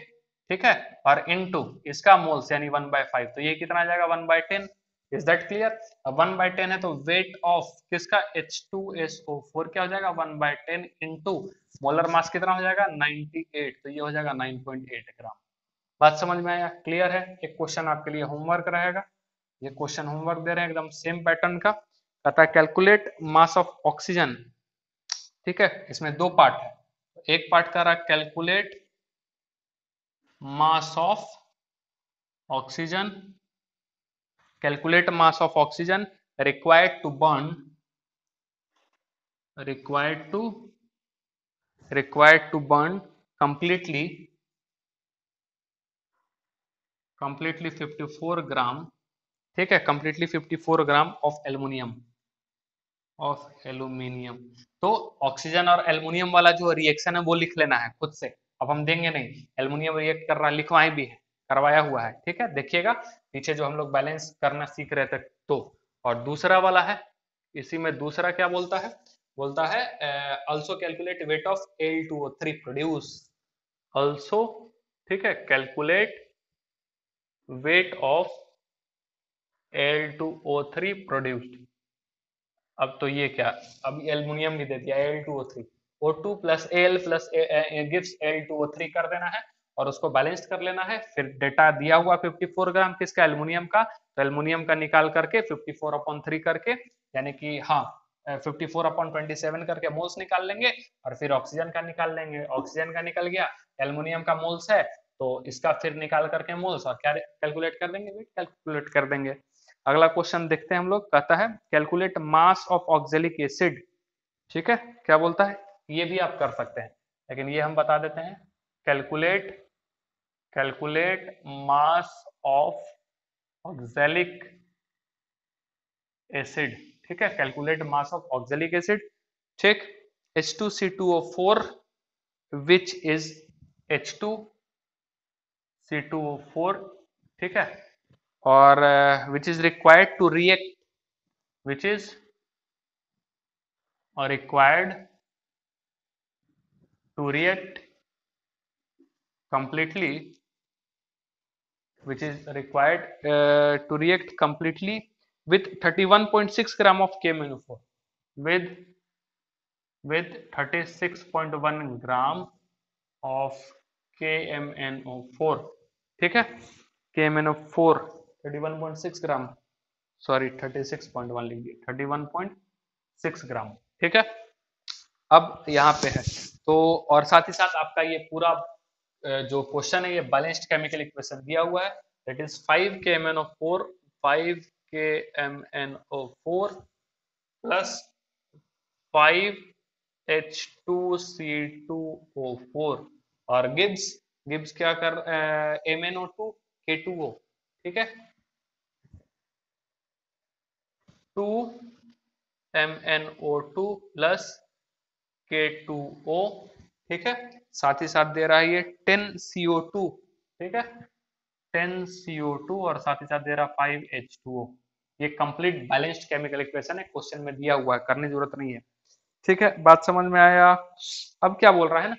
ठीक है, और इनटू इसका मोल्स यानी 1/5, तो ये कितना आ जाएगा 1/10, इज दैट क्लियर, अब 1/10 है तो वेट ऑफ किसका H2SO4 क्या हो जाएगा 1/10 इंटू मोलर मास कितना हो जाएगा 98, तो ये हो जाएगा 9.8 ग्राम, बात समझ में आया, क्लियर है। एक क्वेश्चन आपके लिए होमवर्क रहेगा, ये क्वेश्चन होमवर्क दे रहे हैं एकदम सेम पैटर्न का, कहता है कैलकुलेट मास ऑफ ऑक्सीजन, ठीक है, इसमें 2 पार्ट है, एक पार्ट का रहा calculate mass of oxygen, calculate mass of oxygen required to burn, required to burn completely 54 ग्राम, ठीक है, completely 54 ग्राम ऑफ एल्यूमिनियम, तो ऑक्सीजन और एल्युमिनियम वाला जो रिएक्शन है वो लिख लेना है खुद से, अब हम देंगे नहीं, एल्युमिनियम रिएक्ट कर रहा है, लिखवाए भी है, करवाया हुआ है, ठीक है, देखिएगा पीछे जो हम लोग बैलेंस करना सीख रहे थे तो, और दूसरा वाला है, इसी में दूसरा क्या बोलता है, बोलता है also calculate weight of Al2O3 produce, also, ठीक है, calculate weight of Al2O3 produced. अब तो ये क्या, अब एल्युमिनियम भी दे दिया Al2O3, O2 plus Al plus gives Al2O3 कर देना है और उसको बैलेंस कर लेना है। फिर डेटा दिया हुआ 54 ग्राम किसका, एल्युमिनियम का, तो एल्युमिनियम का निकाल करके 54/3 करके, यानी कि हाँ 54/27 करके मोल्स निकाल लेंगे और फिर ऑक्सीजन का निकाल लेंगे। ऑक्सीजन का निकल गया, एल्युमिनियम का मोल्स है तो इसका फिर निकाल करके मोल्स और क्या कैलकुलेट कर देंगे, वेट कैलकुलेट कर देंगे। अगला क्वेश्चन देखते हैं हम लोग, कहता है calculate mass of oxalic acid. ठीक है, क्या बोलता है, ये भी आप कर सकते हैं लेकिन ये हम बता देते हैं, calculate calculate mass of oxalic acid. ठीक है, calculate mass of oxalic acid. ठीक, H2C2O4 विच इज H2C2O4, ठीक है, और which is required to react, which is required to react completely, which is required to react completely with 31.6 gram of KMnO4, with 36.1 gram of KMnO4। ठीक है, KMnO4 31.6 ग्राम, सॉरी 36.1 लिख दिए, 31.6 ग्राम। ठीक है, अब यहाँ पे है तो, और साथ ही साथ आपका ये पूरा जो क्वेश्चन है ये बैलेंस्ड केमिकल इक्वेशन दिया हुआ है, that is 5 KMnO4 5 KMnO4 plus 5H2C2O4 और गिब्स गिब्स क्या कर MnO2 K2O, ठीक है, 2MnO2 प्लस K2O, ठीक है, साथ ही साथ दे रहा है ये 10CO2, ठीक है, 10CO2 और साथ ही साथ दे रहा 5H2O। ये कंप्लीट बैलेंस्ड केमिकल इक्वेशन है, क्वेश्चन में दिया हुआ है, करने की जरूरत नहीं है। ठीक है, बात समझ में आया। अब क्या बोल रहा है ना,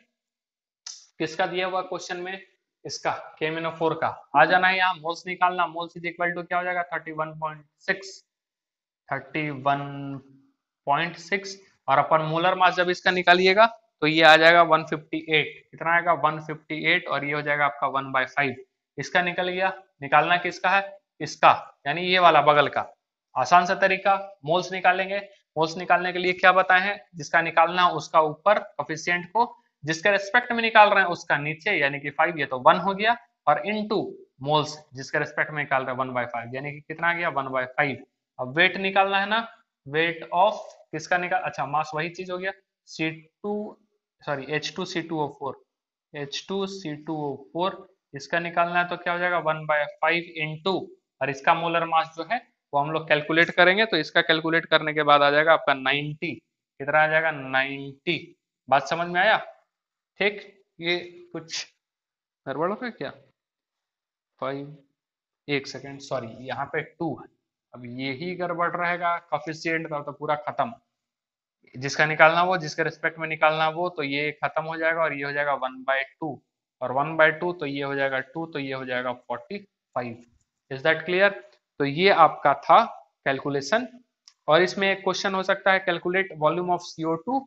किसका दिया हुआ क्वेश्चन में, इसका KMnO4 का, आ जाना है यहाँ मोल्स निकालना, मोल्स इज इक्वल टू क्या हो जाएगा 31.6 और अपन मोलर मास जब इसका निकालिएगा तो ये आ जाएगा 158, कितना आएगा 158 और ये हो जाएगा आपका 1/5। इसका निकल गया, निकालना किसका है, इसका, यानी ये वाला बगल का। आसान सा तरीका, मोल्स निकालेंगे, मोल्स निकालने के लिए क्या बताए हैं, जिसका निकालना उसका ऊपर कोफिशिएंट को, जिसके रेस्पेक्ट में निकाल रहे हैं उसका नीचे, यानी कि 5, ये तो 1 हो गया, और इनटू मोल्स जिसके रेस्पेक्ट में निकाल रहे हैं 1/5, यानी कि कितना आ गया 1/5। अब वेट निकालना है ना, वेट ऑफ किसका निकाल, अच्छा मास वही चीज हो गया, C2 सॉरी H2C2O4 H2C2O4 इसका निकालना है तो क्या हो जाएगा 1/5 इंटू, और इसका मोलर मास जो है वो हम लोग कैलकुलेट करेंगे, तो इसका कैलकुलेट करने के बाद आ जाएगा आपका 90, कितना आ जाएगा 90। बात समझ में आया, ठीक, ये कुछ गड़बड़ हो गया क्या, 5, एक सेकेंड सॉरी यहाँ पे 2 है, अब यही गड़बड़ रहेगा, कोफिशिएंट का तो पूरा खत्म, जिसका निकालना वो, जिसके रिस्पेक्ट में निकालना वो, तो ये खत्म हो जाएगा और ये हो जाएगा 1/2 और 1/2 तो ये हो जाएगा 2 तो ये हो जाएगा 45। इज दैट क्लियर, तो ये आपका था कैलकुलेशन। और इसमें एक क्वेश्चन हो सकता है, calculate volume of CO2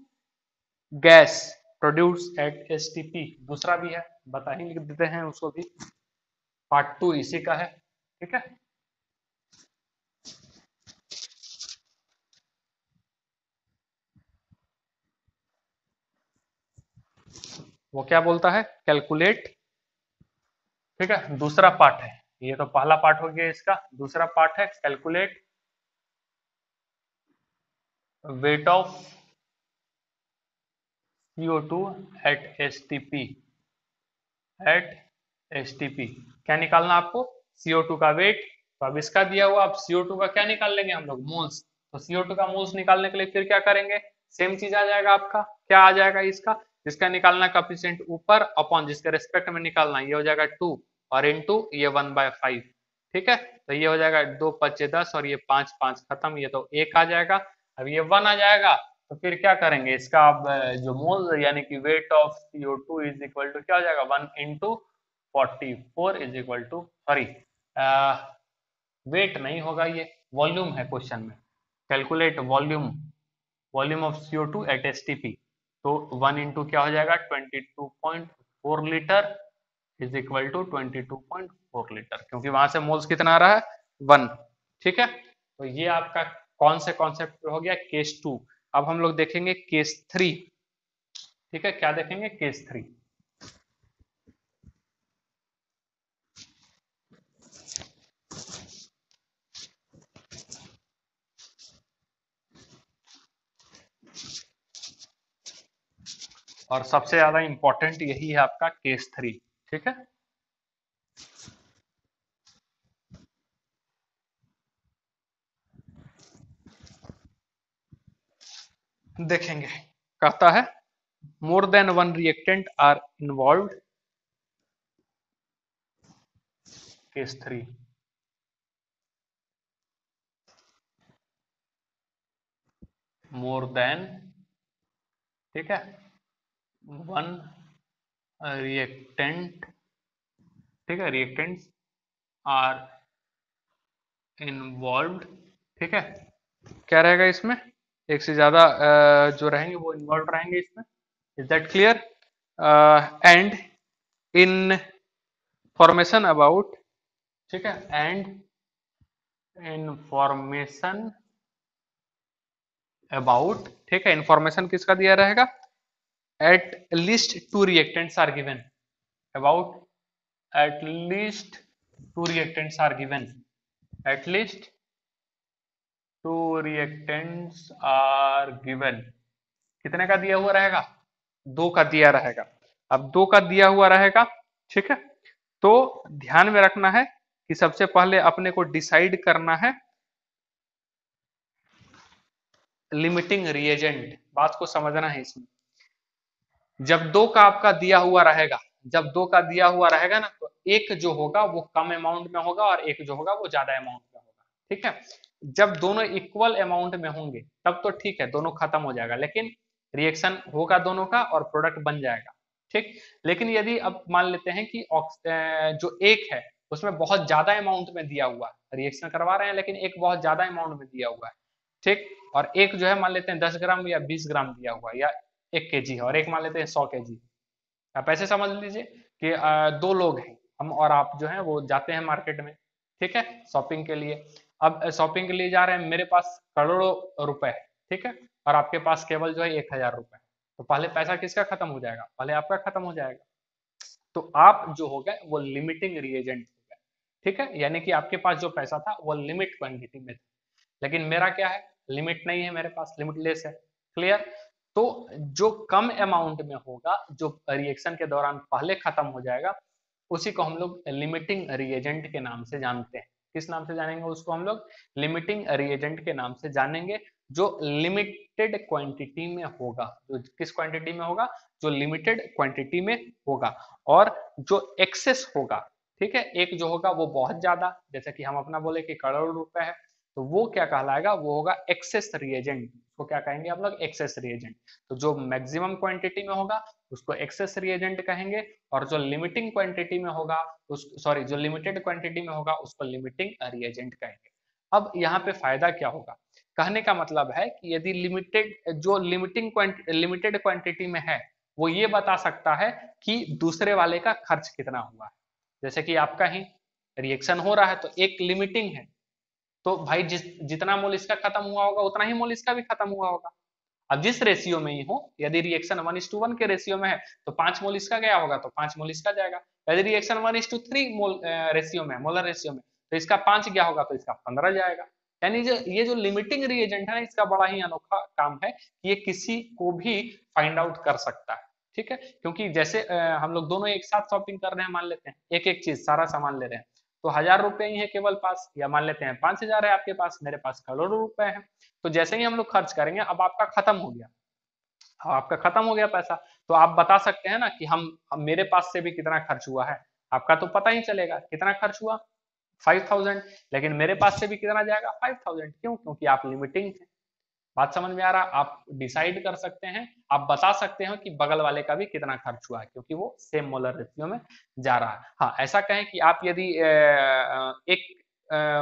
gas produce at STP, दूसरा भी है, बता ही लिख देते हैं उसको भी, पार्ट 2 इसी का है। ठीक है, वो क्या बोलता है, कैलकुलेट, ठीक है, दूसरा पार्ट है, ये तो पहला पार्ट हो गया इसका, दूसरा पार्ट है calculate weight of CO2 at STP, at STP क्या निकालना आपको, CO2 का वेट, तो अब इसका दिया हुआ, अब CO2 का क्या निकाल लेंगे हम लोग, मोल्स, तो CO2 का मोल्स निकालने के लिए फिर क्या करेंगे, सेम चीज आ जाएगा आपका, क्या आ जाएगा इसका, जिसका निकालना कोएफिशिएंट ऊपर अपॉन जिसके रेस्पेक्ट में निकालना, ये हो जाएगा 2 और इनटू ये 1/5। ठीक है, तो ये हो जाएगा 2 × 5 = 10 और ये 5 5 खत्म, ये तो 1 आ जाएगा, अब ये 1 आ जाएगा तो फिर क्या करेंगे इसका, अब जो मोल यानी कि weight of CO2 is equal to क्या हो जाएगा, 1 × 44 is equal to, sorry weight नहीं होगा, ये वॉल्यूम है क्वेश्चन में। Calculate volume, volume of CO2 at STP। तो 1 इंटू क्या हो जाएगा, 22.4 litre is equal to 22.4 litre, क्योंकि वहां से मोल्स कितना आ रहा है, 1। ठीक है, तो ये आपका कौन से कॉन्सेप्ट पे हो गया, केस 2। अब हम लोग देखेंगे केस 3। ठीक है, क्या देखेंगे, केस 3। और सबसे ज्यादा इंपॉर्टेंट यही है आपका केस 3। ठीक है, देखेंगे, कहता है more than one reactant are involve, case 3। More than, ठीक है, वन रिएक्टेंट, ठीक है, रिएक्टेंट्स आर इन्वॉल्व। ठीक है, क्या रहेगा इसमें, एक से ज्यादा जो रहेंगे वो इन्वॉल्व रहेंगे इसमें। Is that clear? And in formation about, ठीक है, एंड इंफॉर्मेशन अबाउट, ठीक है, इंफॉर्मेशन किसका दिया रहेगा, at least two reactants are given, about at least two reactants are given, at least two reactants are given. कितने का दिया हुआ रहेगा, 2 का दिया रहेगा। अब 2 का दिया हुआ रहेगा, ठीक है, तो ध्यान में रखना है कि सबसे पहले अपने को डिसाइड करना है लिमिटिंग रिएजेंट। बात को समझना है इसमें, जब 2 का आपका दिया हुआ रहेगा, जब 2 का दिया हुआ रहेगा ना, तो एक जो होगा वो कम अमाउंट में होगा और एक जो होगा वो ज्यादा अमाउंट में होगा। ठीक है, जब दोनों इक्वल अमाउंट में होंगे तब तो ठीक है, दोनों खत्म हो जाएगा, लेकिन रिएक्शन होगा दोनों का और प्रोडक्ट बन जाएगा। ठीक, लेकिन यदि अब मान लेते हैं कि जो एक है उसमें बहुत ज्यादा अमाउंट में दिया हुआ है, रिएक्शन करवा रहे हैं लेकिन एक बहुत ज्यादा अमाउंट में दिया हुआ है, ठीक, और एक जो है मान लेते हैं 10 ग्राम या 20 ग्राम दिया हुआ है, या 1 kg है, और एक मान लेते हैं 100 kg। आप ऐसे समझ लीजिए कि 2 लोग हैं, हम और आप जो है वो जाते हैं मार्केट में, ठीक है, शॉपिंग के लिए। अब शॉपिंग के लिए जा रहे हैं, मेरे पास करोड़ों रुपए है, ठीक है, और आपके पास केवल जो है 1000 रुपए। तो पहले पैसा किसका खत्म हो जाएगा, पहले आपका खत्म हो जाएगा। तो आप जो हो गए वो लिमिटिंग रिएजेंट हो गए। ठीक है, यानी कि आपके पास जो पैसा था वो लिमिट क्वांटिटी में था, लेकिन मेरा क्या है, लिमिट नहीं है, मेरे पास लिमिटलेस है। क्लियर? तो जो कम अमाउंट में होगा, जो रिएक्शन के दौरान पहले खत्म हो जाएगा, उसी को हम लोग लिमिटिंग रिएजेंट के नाम से जानते हैं। किस नाम से जानेंगे उसको हम लोग, लिमिटिंग रिएजेंट के नाम से जानेंगे, जो लिमिटेड क्वांटिटी में होगा। जो किस क्वांटिटी में होगा, जो लिमिटेड क्वांटिटी में होगा, और जो एक्सेस होगा, ठीक है, एक जो होगा वो बहुत ज्यादा, जैसे कि हम अपना बोले कि करोड़ रुपए है, तो वो क्या कहलाएगा, वो होगा एक्सेस रिएजेंट। उसको क्या कहेंगे आप लोग, एक्सेस रिएजेंट। तो जो मैक्सिमम क्वांटिटी में होगा उसको एक्सेस रिएजेंट कहेंगे, और जो लिमिटिंग क्वांटिटी में होगा उस सॉरी जो लिमिटेड क्वांटिटी में होगा उसको लिमिटिंग रिएजेंट कहेंगे। अब यहाँ पे फायदा क्या होगा, कहने का मतलब है कि यदि जो लिमिटेड क्वांटिटी में है, वो ये बता सकता है कि दूसरे वाले का खर्च कितना हुआ है। जैसे कि आपका ही रिएक्शन हो रहा है तो एक लिमिटिंग है, तो भाई जितना मोल इसका खत्म हुआ होगा उतना ही मोल इसका भी खत्म हुआ होगा। अब जिस रेशियो में ही हो, यदि रिएक्शन 1:1 के रेशियो में है तो 5 मोल इसका गया होगा तो 5 मोल इसका जाएगा। यदि रिएक्शन 1:3 मोल रेशियो में, मोलर रेशियो में, तो इसका 5 गया होगा तो इसका 15 जाएगा। यानी ये जो लिमिटिंग रिएजेंट है ना, इसका बड़ा ही अनोखा काम है कि ये किसी को भी फाइंड आउट कर सकता है। ठीक है, क्योंकि जैसे हम लोग दोनों एक साथ शॉपिंग कर रहे हैं, मान लेते हैं एक एक चीज सारा सामान ले रहे हैं, तो 1000 रुपए ही है केवल पास, या मान लेते हैं 5000 है आपके पास, मेरे पास करोड़ों रुपए है। तो जैसे ही हम लोग खर्च करेंगे, अब आपका खत्म हो गया, आपका खत्म हो गया पैसा, तो आप बता सकते हैं ना कि हम मेरे पास से भी कितना खर्च हुआ है, आपका तो पता ही चलेगा कितना खर्च हुआ, 5000, लेकिन मेरे पास से भी कितना जाएगा, 5000। क्यों? क्योंकि आप लिमिटिंग थे। बात समझ में आ रहा? आप डिसाइड कर सकते हैं, आप बता सकते हो कि बगल वाले का भी कितना खर्च हुआ है, क्योंकि वो सेम मोलर रेशियो में जा रहा है। हाँ, ऐसा कहें कि आप यदि एक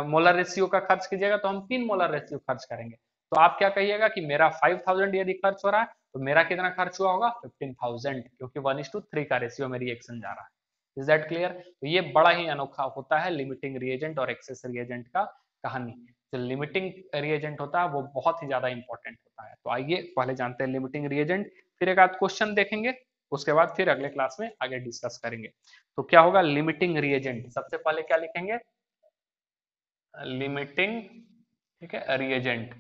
मोलर रेशियो का खर्च कीजिएगा तो हम 3 मोलर रेशियो खर्च करेंगे। तो आप क्या कहिएगा कि मेरा 5000 यदि खर्च हो रहा है तो मेरा कितना खर्च हुआ होगा? 15000, क्योंकि 1:3 का रेशियो में रिएक्शन जा रहा है। Is that clear? तो ये बड़ा ही अनोखा होता है लिमिटिंग रिएजेंट और एक्सेस रिएजेंट का कहानी। जो लिमिटिंग रिएजेंट होता है वो बहुत ही ज्यादा इंपॉर्टेंट होता है। तो आइए पहले जानते हैं लिमिटिंग रिएजेंट, फिर एक आध क्वेश्चन देखेंगे, उसके बाद फिर अगले क्लास में आगे डिस्कस करेंगे। तो क्या होगा लिमिटिंग रिएजेंट? सबसे पहले क्या लिखेंगे? लिमिटिंग, ठीक है, रिएजेंट,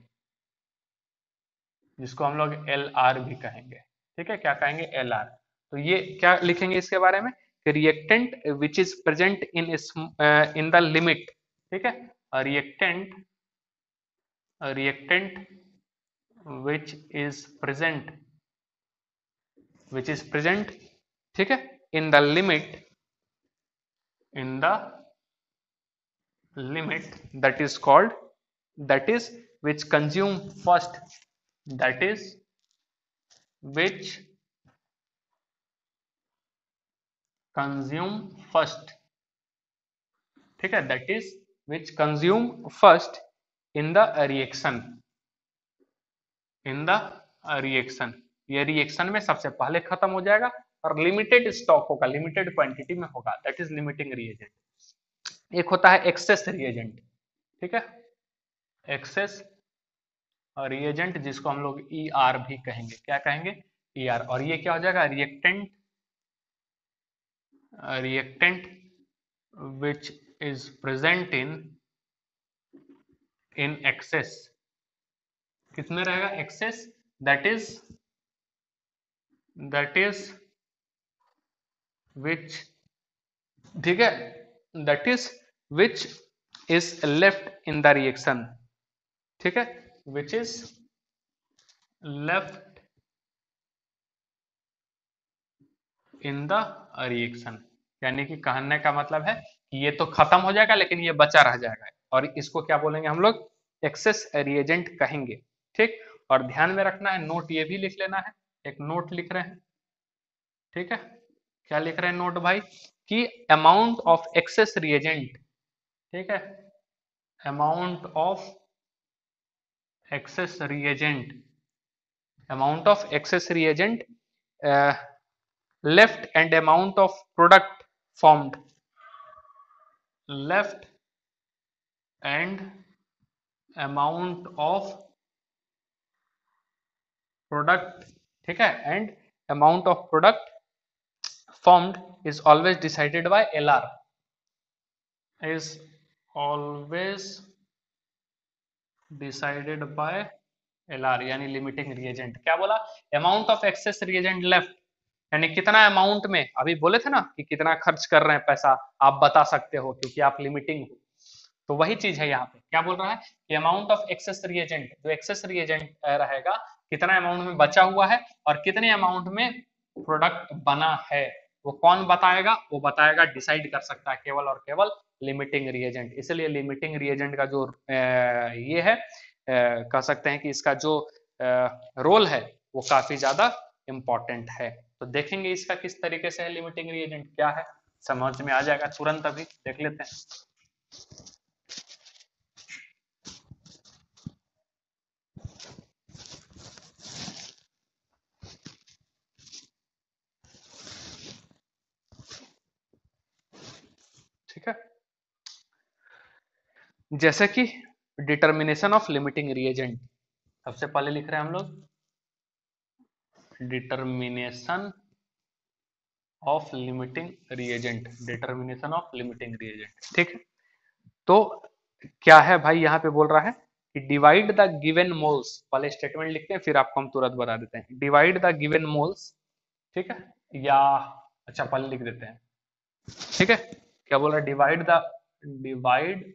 जिसको हम लोग एल आर भी कहेंगे। ठीक है, क्या कहेंगे? L R. तो ये क्या लिखेंगे इसके बारे में कि reactant which is present in in the limit. ठीक है, reactant, reactant which is present, which is present, ठीक है, in the limit, in the limit that is called, that is which consume first, that is which consume first, ठीक है, that is which consume first in the reaction, in the reaction, ये रिएक्शन में सबसे पहले खत्म हो जाएगा और लिमिटेड स्टॉक होगा, लिमिटेड क्वांटिटी में होगा, दैट इज लिमिटिंग रिएजेंट। एक होता है एक्सेस रिएजेंट, ठीक है, एक्सेस रिएजेंट जिसको हम लोग ई आर भी कहेंगे। क्या कहेंगे? E R. और ये क्या हो जाएगा? Reactant, reactant which is present in excess, किसमें रहेगा? Excess, that is, that is which, ठीक है, that is which is left in the reaction, ठीक है, which is left in the reaction. यानी कि कहने का मतलब है कि ये तो खत्म हो जाएगा लेकिन ये बचा रह जाएगा, और इसको क्या बोलेंगे हम लोग? एक्सेस रिएजेंट कहेंगे। ठीक, और ध्यान में रखना है, नोट ये भी लिख लेना है, एक नोट लिख रहे हैं, ठीक है, क्या लिख रहे हैं नोट भाई? कि अमाउंट ऑफ एक्सेस रिएजेंट, ठीक है, amount of excess reagent, amount of excess reagent left and amount of product formed, left and amount of product, ठीक है, and amount of product formed is always decided by LR, is always decided by LR, यानी लिमिटिंग रिएजेंट। क्या बोला? Amount of access reagent left, यानी कितना अमाउंट में, अभी बोले थे ना कि कितना खर्च कर रहे हैं पैसा, आप बता सकते हो क्योंकि आप लिमिटिंग हो। तो वही चीज है यहाँ पे, क्या बोल रहा है कि अमाउंट ऑफ एक्सेस रिएजेंट, जो एक्सेस रिएजेंट रहेगा, कितना अमाउंट में बचा हुआ है और कितने अमाउंट में प्रोडक्ट बना है, वो कौन बताएगा? वो बताएगा, डिसाइड कर सकता है केवल और केवल लिमिटिंग रिएजेंट। इसलिए लिमिटिंग रिएजेंट का जो ये है, कह सकते हैं कि इसका जो रोल है वो काफी ज्यादा इंपॉर्टेंट है। तो देखेंगे इसका किस तरीके से है, लिमिटिंग रिएजेंट क्या है, समझ में आ जाएगा तुरंत, अभी देख लेते हैं। ठीक है, जैसे कि डिटर्मिनेशन ऑफ लिमिटिंग रिएजेंट, सबसे पहले लिख रहे हैं हम लोग determination of limiting reagent, determination of limiting reagent. ठीक है, तो क्या है भाई, यहाँ पे बोल रहा है कि डिवाइड द गिवन मोल्स, पहले स्टेटमेंट लिखते हैं फिर आपको हम तुरंत बता देते हैं। डिवाइड द गिवन मोल्स, ठीक है, या अच्छा पहले लिख देते हैं, ठीक है, क्या बोल रहा है? Divide the, divide,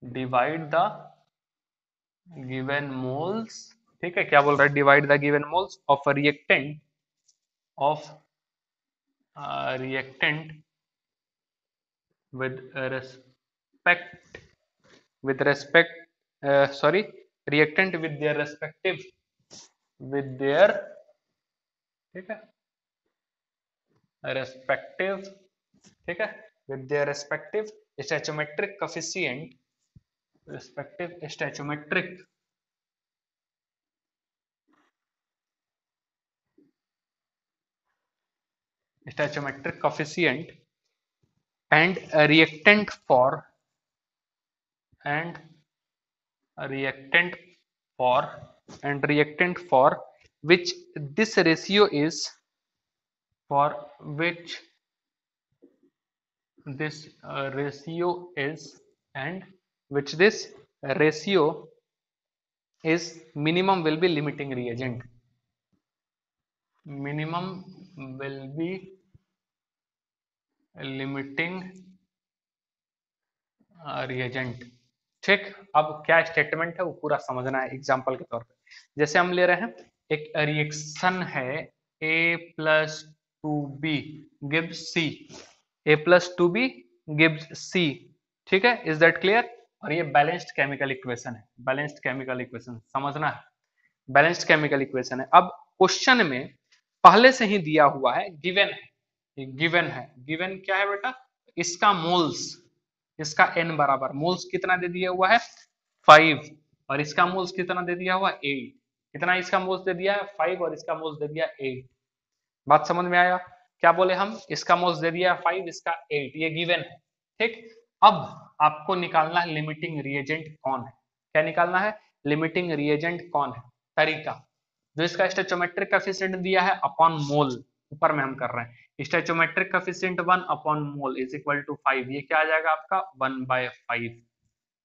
divide the given moles, ठीक है, क्या बोल रहा है? Divide the given moles of reactant, of reactant with respect with respect sorry reactant with their respective with their ठीक है respective ठीक है with their respective stoichiometric coefficient respective stoichiometric coefficient and a reactant for and a for reactant for which this ratio is for which this ratio is and which this ratio is minimum will be limiting reagent minimum will be limiting reagent ठीक। अब क्या स्टेटमेंट है वो पूरा समझना है एग्जांपल के तौर पे। जैसे हम ले रहे हैं एक रिएक्शन है a plus two B gives C a plus two B gives C ठीक है इज दैट क्लियर। और ये बैलेंस्ड केमिकल इक्वेशन है बैलेंस्ड केमिकल इक्वेशन समझना है बैलेंस्ड केमिकल इक्वेशन है। अब क्वेश्चन में पहले से ही दिया हुआ है गिवन है गिवन क्या है बेटा इसका मोल्स इसका n बराबर मोल्स कितना दे दिया हुआ है 5 और इसका मोल्स कितना दे दिया हुआ 8 कितना इसका मोल्स दे दिया है 5 और इसका मोल्स दे दिया 8 बात समझ में आया क्या बोले हम इसका मोल्स दे दिया 5 इसका 8 ये गिवन है ठीक। अब आपको निकालना है लिमिटिंग रिएजेंट कौन है क्या निकालना है लिमिटिंग रिएजेंट कौन है तरीका जो इसका स्टोइचोमेट्रिक कोएफिशिएंट दिया है अपॉन मोल ऊपर में हम कर रहे हैं stoichiometric coefficient 1 upon mole is equal to 5 ये क्या आ जाएगा आपका 1/5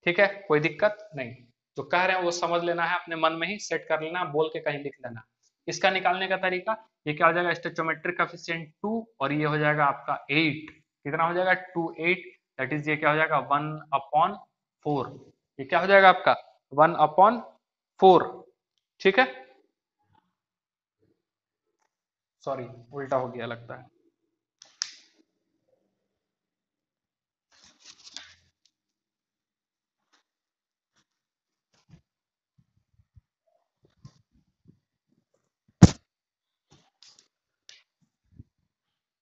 ठीक है कोई दिक्कत नहीं जो कह रहे हैं वो समझ लेना है अपने मन में ही सेट कर लेना बोल के कहीं लिख लेना। इसका निकालने का तरीका ये क्या हो जाएगा स्टोइचोमेट्रिक कोएफिशिएंट 2 और ये हो जाएगा आपका 8 कितना हो जाएगा 2 8 दैट इज ये क्या हो जाएगा 1/4 ये क्या हो जाएगा आपका 1/4 ठीक है सॉरी उल्टा हो गया लगता है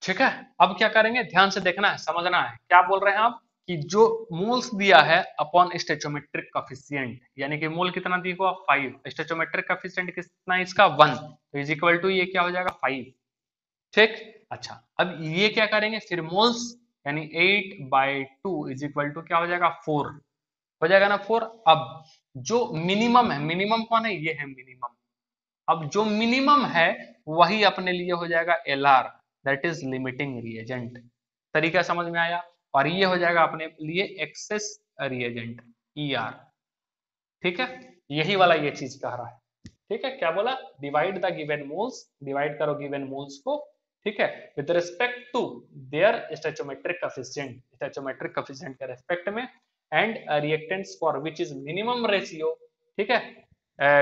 ठीक है। अब क्या करेंगे ध्यान से देखना है समझना है क्या बोल रहे हैं आप कि जो मोल्स दिया है अपॉन स्टोइचोमेट्रिक कोएफिशिएंट यानी कि मोल कितना दिया हुआ 5 स्टोइचोमेट्रिक कोएफिशिएंट कितना इसका 1 तो इज इक्वल टू ये क्या हो जाएगा 5 ठीक। अच्छा अब ये क्या करेंगे फिर मोल्स यानी 8/2 इज इक्वल टू क्या हो जाएगा 4 हो जाएगा ना 4। अब जो मिनिमम है मिनिमम कौन है ये है मिनिमम अब जो मिनिमम है वही अपने लिए हो जाएगा LR that is limiting reagent तरीका समझ में आया और ये हो जाएगा अपने लिए एक्सेस रिएजेंट ER ठीक है यही वाला ये चीज कह रहा है ठीक है क्या बोला divide the given moles divide करो गिवन मोल्स को ठीक है with respect to their stoichiometric coefficient के रिस्पेक्ट में and reactants for which is minimum ratio ठीक है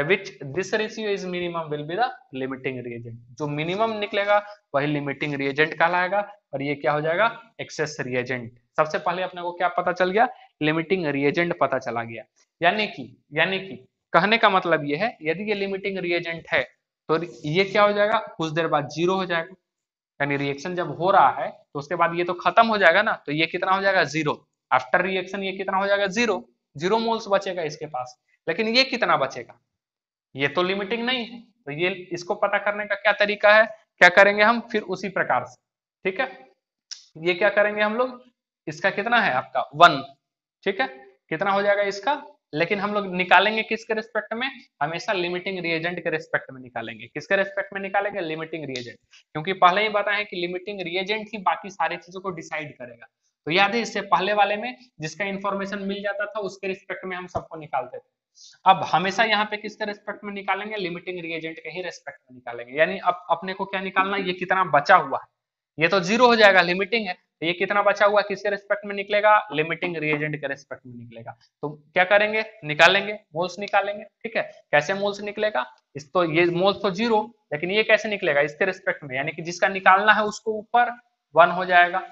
which this ratio is minimum will be the limiting reagent जो मिनिमम निकलेगा वही लिमिटिंग रिएजेंट कहलाएगा और ये क्या हो जाएगा एक्सेस रिएजेंट। सबसे पहले अपने को क्या पता चल गया लिमिटिंग रिएजेंट पता चला गया यानी कि कहने का मतलब ये है यदि ये लिमिटिंग रिएजेंट है तो ये क्या हो जाएगा कुछ देर बाद जीरो हो जाएगा यानी रिएक्शन जब हो रहा है तो उसके बाद ये तो खत्म हो जाएगा ना तो ये कितना हो जाएगा जीरो आफ्टर रिएक्शन ये कितना हो जाएगा जीरो मोल्स बचेगा इसके पास लेकिन ये कितना बचेगा ये तो लिमिटिंग नहीं है तो ये इसको पता करने का क्या तरीका है क्या करेंगे हम फिर उसी प्रकार से ठीक है ये क्या करेंगे हम लोग इसका कितना है आपका 1 ठीक है कितना हो जाएगा इसका लेकिन हम लोग निकालेंगे किसके रिस्पेक्ट में हमेशा लिमिटिंग रिएजेंट के रिस्पेक्ट में निकालेंगे किसके रिस्पेक्ट में निकालेंगे लिमिटिंग रिएजेंट क्योंकि पहले ही बताया कि लिमिटिंग रिएजेंट ही बाकी सारी चीजों को डिसाइड करेगा तो याद है इससे पहले वाले में जिसका इंफॉर्मेशन मिल जाता था उसके रिस्पेक्ट में हम सबको निकालते थे अब हमेशा यहाँ पे किसके रेस्पेक्ट में निकालेंगे लिमिटिंग रिएजेंट के ही रेस्पेक्ट में निकालेंगे यानी अब अपने को क्या निकालना ये कितना बचा हुआ है ये तो जीरो हो जाएगा लिमिटिंग है तो ये कितना बचा हुआ किसके रेस्पेक्ट में निकलेगा लिमिटिंग रिएजेंट के रेस्पेक्ट में निकलेगा तो क्या करेंगे निकालेंगे मोल्स निकालेंगे ठीक है कैसे मोल्स निकलेगा इस तो ये मोल्स तो जीरो लेकिन ये कैसे निकलेगा इसके रेस्पेक्ट में यानी कि जिसका निकालना है उसको ऊपर 1 हो जाएगा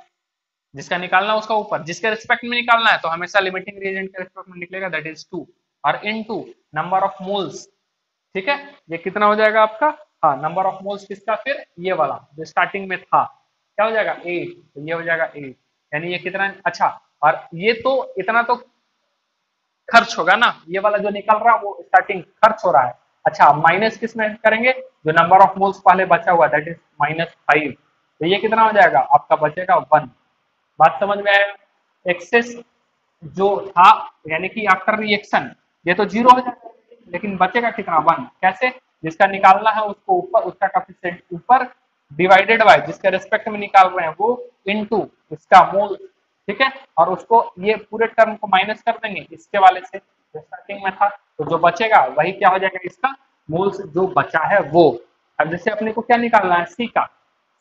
जिसका निकालना है उसका ऊपर, जिसके रिस्पेक्ट में निकालना है तो हमेशा लिमिटिंग रिएजेंट के रिस्पेक्ट में निकलेगा, दैट इज 2, और इनटू नंबर ऑफ मोल्स। ठीक है, ये कितना हो जाएगा आपका, हाँ नंबर ऑफ मोल्स किसका, फिर ये वाला जो स्टार्टिंग में था, क्या हो जाएगा 8, तो ये हो जाएगा 8, यानी ये कितना, अच्छा, और ये तो इतना तो खर्च होगा ना, ये वाला जो निकल रहा है वो स्टार्टिंग खर्च हो रहा है। अच्छा, माइनस किस में करेंगे, जो नंबर ऑफ मोल्स पहले बचा हुआ दैट इज -5, तो ये कितना हो जाएगा आपका, बचेगा 1। बात समझ में आया, एक्सेस जो था यानी कि आफ्टर रिएक्शन ये तो जीरो हो जाएगा, लेकिन बचेगा कितना, 1, कैसे, जिसका निकालना है उसको ऊपर, उसका कोएफिशिएंट ऊपर, डिवाइडेड बाय जिसके रेस्पेक्ट में निकाल रहे हैं वो, इनटू इसका मोल। ठीक है, और उसको ये पूरे टर्म को माइनस कर देंगे इसके वाले से जो स्टार्टिंग में था, तो जो बचेगा वही क्या हो जाएगा, इसका मोल्स जो बचा है वो। अब जैसे अपने को क्या निकालना है, सी का,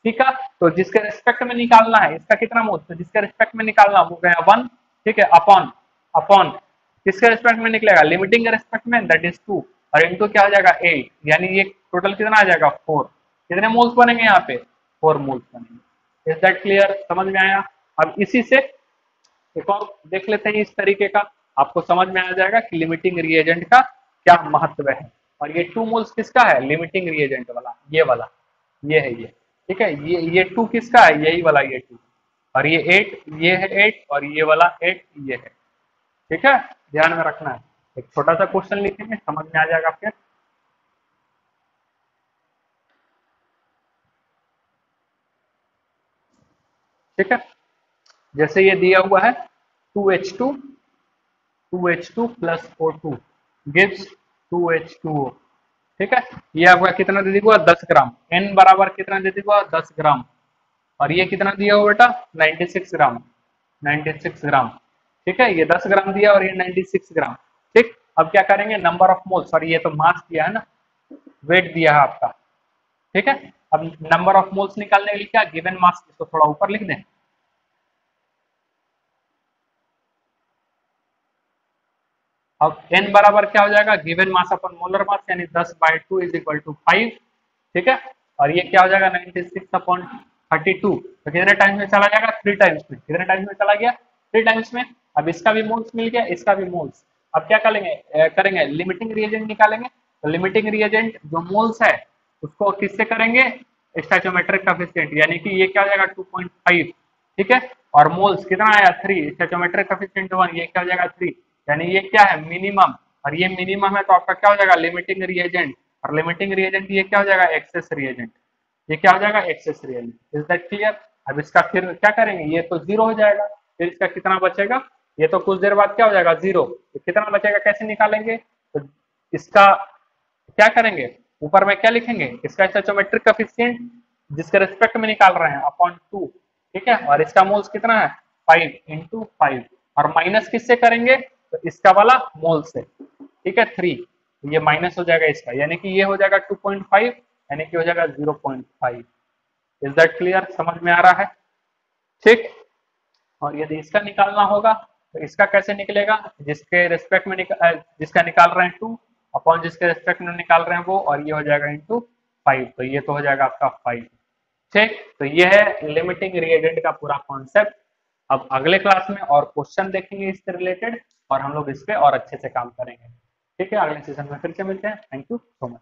ठीक है, तो जिसके रिस्पेक्ट में निकालना है इसका कितना मोल, तो जिसके रिस्पेक्ट में निकालना वो गया 1, ठीक है, अपॉन अपॉन किसके रिस्पेक्ट में निकलेगा, लिमिटिंग के रिस्पेक्ट में, दैट इज 2, और इनटू क्या हो जाएगा 8, यानी ये टोटल कितना आ जाएगा 4। कितने मोल्स बनेंगे यहाँ पे, 4 मोल्स बनेंगे। इज दैट क्लियर, समझ में आया। अब इसी से एक और देख लेते हैं इस तरीके का, आपको समझ में आ जाएगा कि लिमिटिंग रिएजेंट का क्या महत्व है। और ये 2 मोल्स किसका है, लिमिटिंग रिएजेंट वाला, ये वाला, ये है ये, ठीक है, ये 2 किसका है, यही वाला ये 2, और ये 8, ये है 8, और ये वाला 8 ये है। ठीक है, ध्यान में रखना है। एक छोटा सा क्वेश्चन लिखेंगे, समझ में आ जाएगा फिर। ठीक है, जैसे ये दिया हुआ है 2H2 2H2 plus O2 gives 2H2O। ठीक है, ये आपका कितना दे दिया हुआ, 10 ग्राम, N बराबर कितना दे दिया हुआ, 10 ग्राम, और ये कितना दिया हुआ बेटा, 96 ग्राम, 96 ग्राम। ठीक है, ये 10 ग्राम दिया और ये 96 ग्राम। ठीक, अब क्या करेंगे, नंबर ऑफ मोल्स, और ये तो मास दिया है ना, वेट दिया है आपका। ठीक है, अब नंबर ऑफ मोल्स निकालने के लिए क्या, गिवन मास, इसको थोड़ा ऊपर लिख दें। अब n बराबर क्या हो जाएगा, गिवन मास अपन मोलर मास, यानी 10/2 इज इक्वल टू 5। ठीक है, और ये क्या हो जाएगा 96/32, तो कितने टाइम्स में चला जाएगा, 3 टाइम्स में, कितने टाइम्स में चला गया, 3 टाइम्स में। अब इसका भी मोल्स मिल गया, इसका भी मोल्स। अब क्या करेंगे, करेंगे लिमिटिंग रिएजेंट निकालेंगे, तो लिमिटिंग रिएजेंट जो मोल्स है उसको किससे करेंगे, स्टैचोमेट्रिक कोएफिशिएंट, यानी कि ये क्या हो जाएगा 2.5। ठीक है, और मोल्स कितना आया 3, स्टैचोमेट्रिक कोएफिशिएंट 1, ये क्या हो जाएगा 3, यानी ये क्या है मिनिमम, और ये मिनिमम है तो आपका क्या हो जाएगा लिमिटिंग रिएजेंट, और लिमिटिंग रिएजेंट ये क्या हो जाएगा एक्सेस रिएजेंट, ये क्या हो जाएगा access reagent. Is that clear. अब इसका फिर क्या करेंगे, ये तो जीरो हो जाएगा, फिर इसका कितना बचेगा, ये तो कुछ देर बाद क्या हो जाएगा जीरो, तो कितना बचेगा कैसे निकालेंगे, तो इसका क्या करेंगे, ऊपर में क्या लिखेंगे, इसका स्टोइचोमेट्रिक कोएफिशिएंट जिसके रिस्पेक्ट में निकाल रहे हैं अपॉन 2। ठीक है, और इसका मोल्स कितना है 5 × 5, और माइनस किससे करेंगे, तो इसका वाला मोल से। ठीक है 3, ये माइनस हो जाएगा इसका, यानी कि ये हो जाएगा 2.5, यानी कि हो जाएगा 0.5। इज दैट क्लियर, समझ में आ रहा है। ठीक, और यदि इसका निकालना होगा तो इसका कैसे निकलेगा, जिसके रिस्पेक्ट में जिसका निकाल रहे हैं 2 अपॉन जिसके रिस्पेक्ट में निकाल रहे हैं वो, और ये हो जाएगा इंटू 5, तो ये तो हो जाएगा आपका 5। ठीक, तो ये है लिमिटिंग रिएजेंट का पूरा कॉन्सेप्ट। अब अगले क्लास में और क्वेश्चन देखेंगे इससे रिलेटेड, और हम लोग इस पे और अच्छे से काम करेंगे। ठीक है, अगले सेशन में फिर से मिलते हैं। Thank you so much.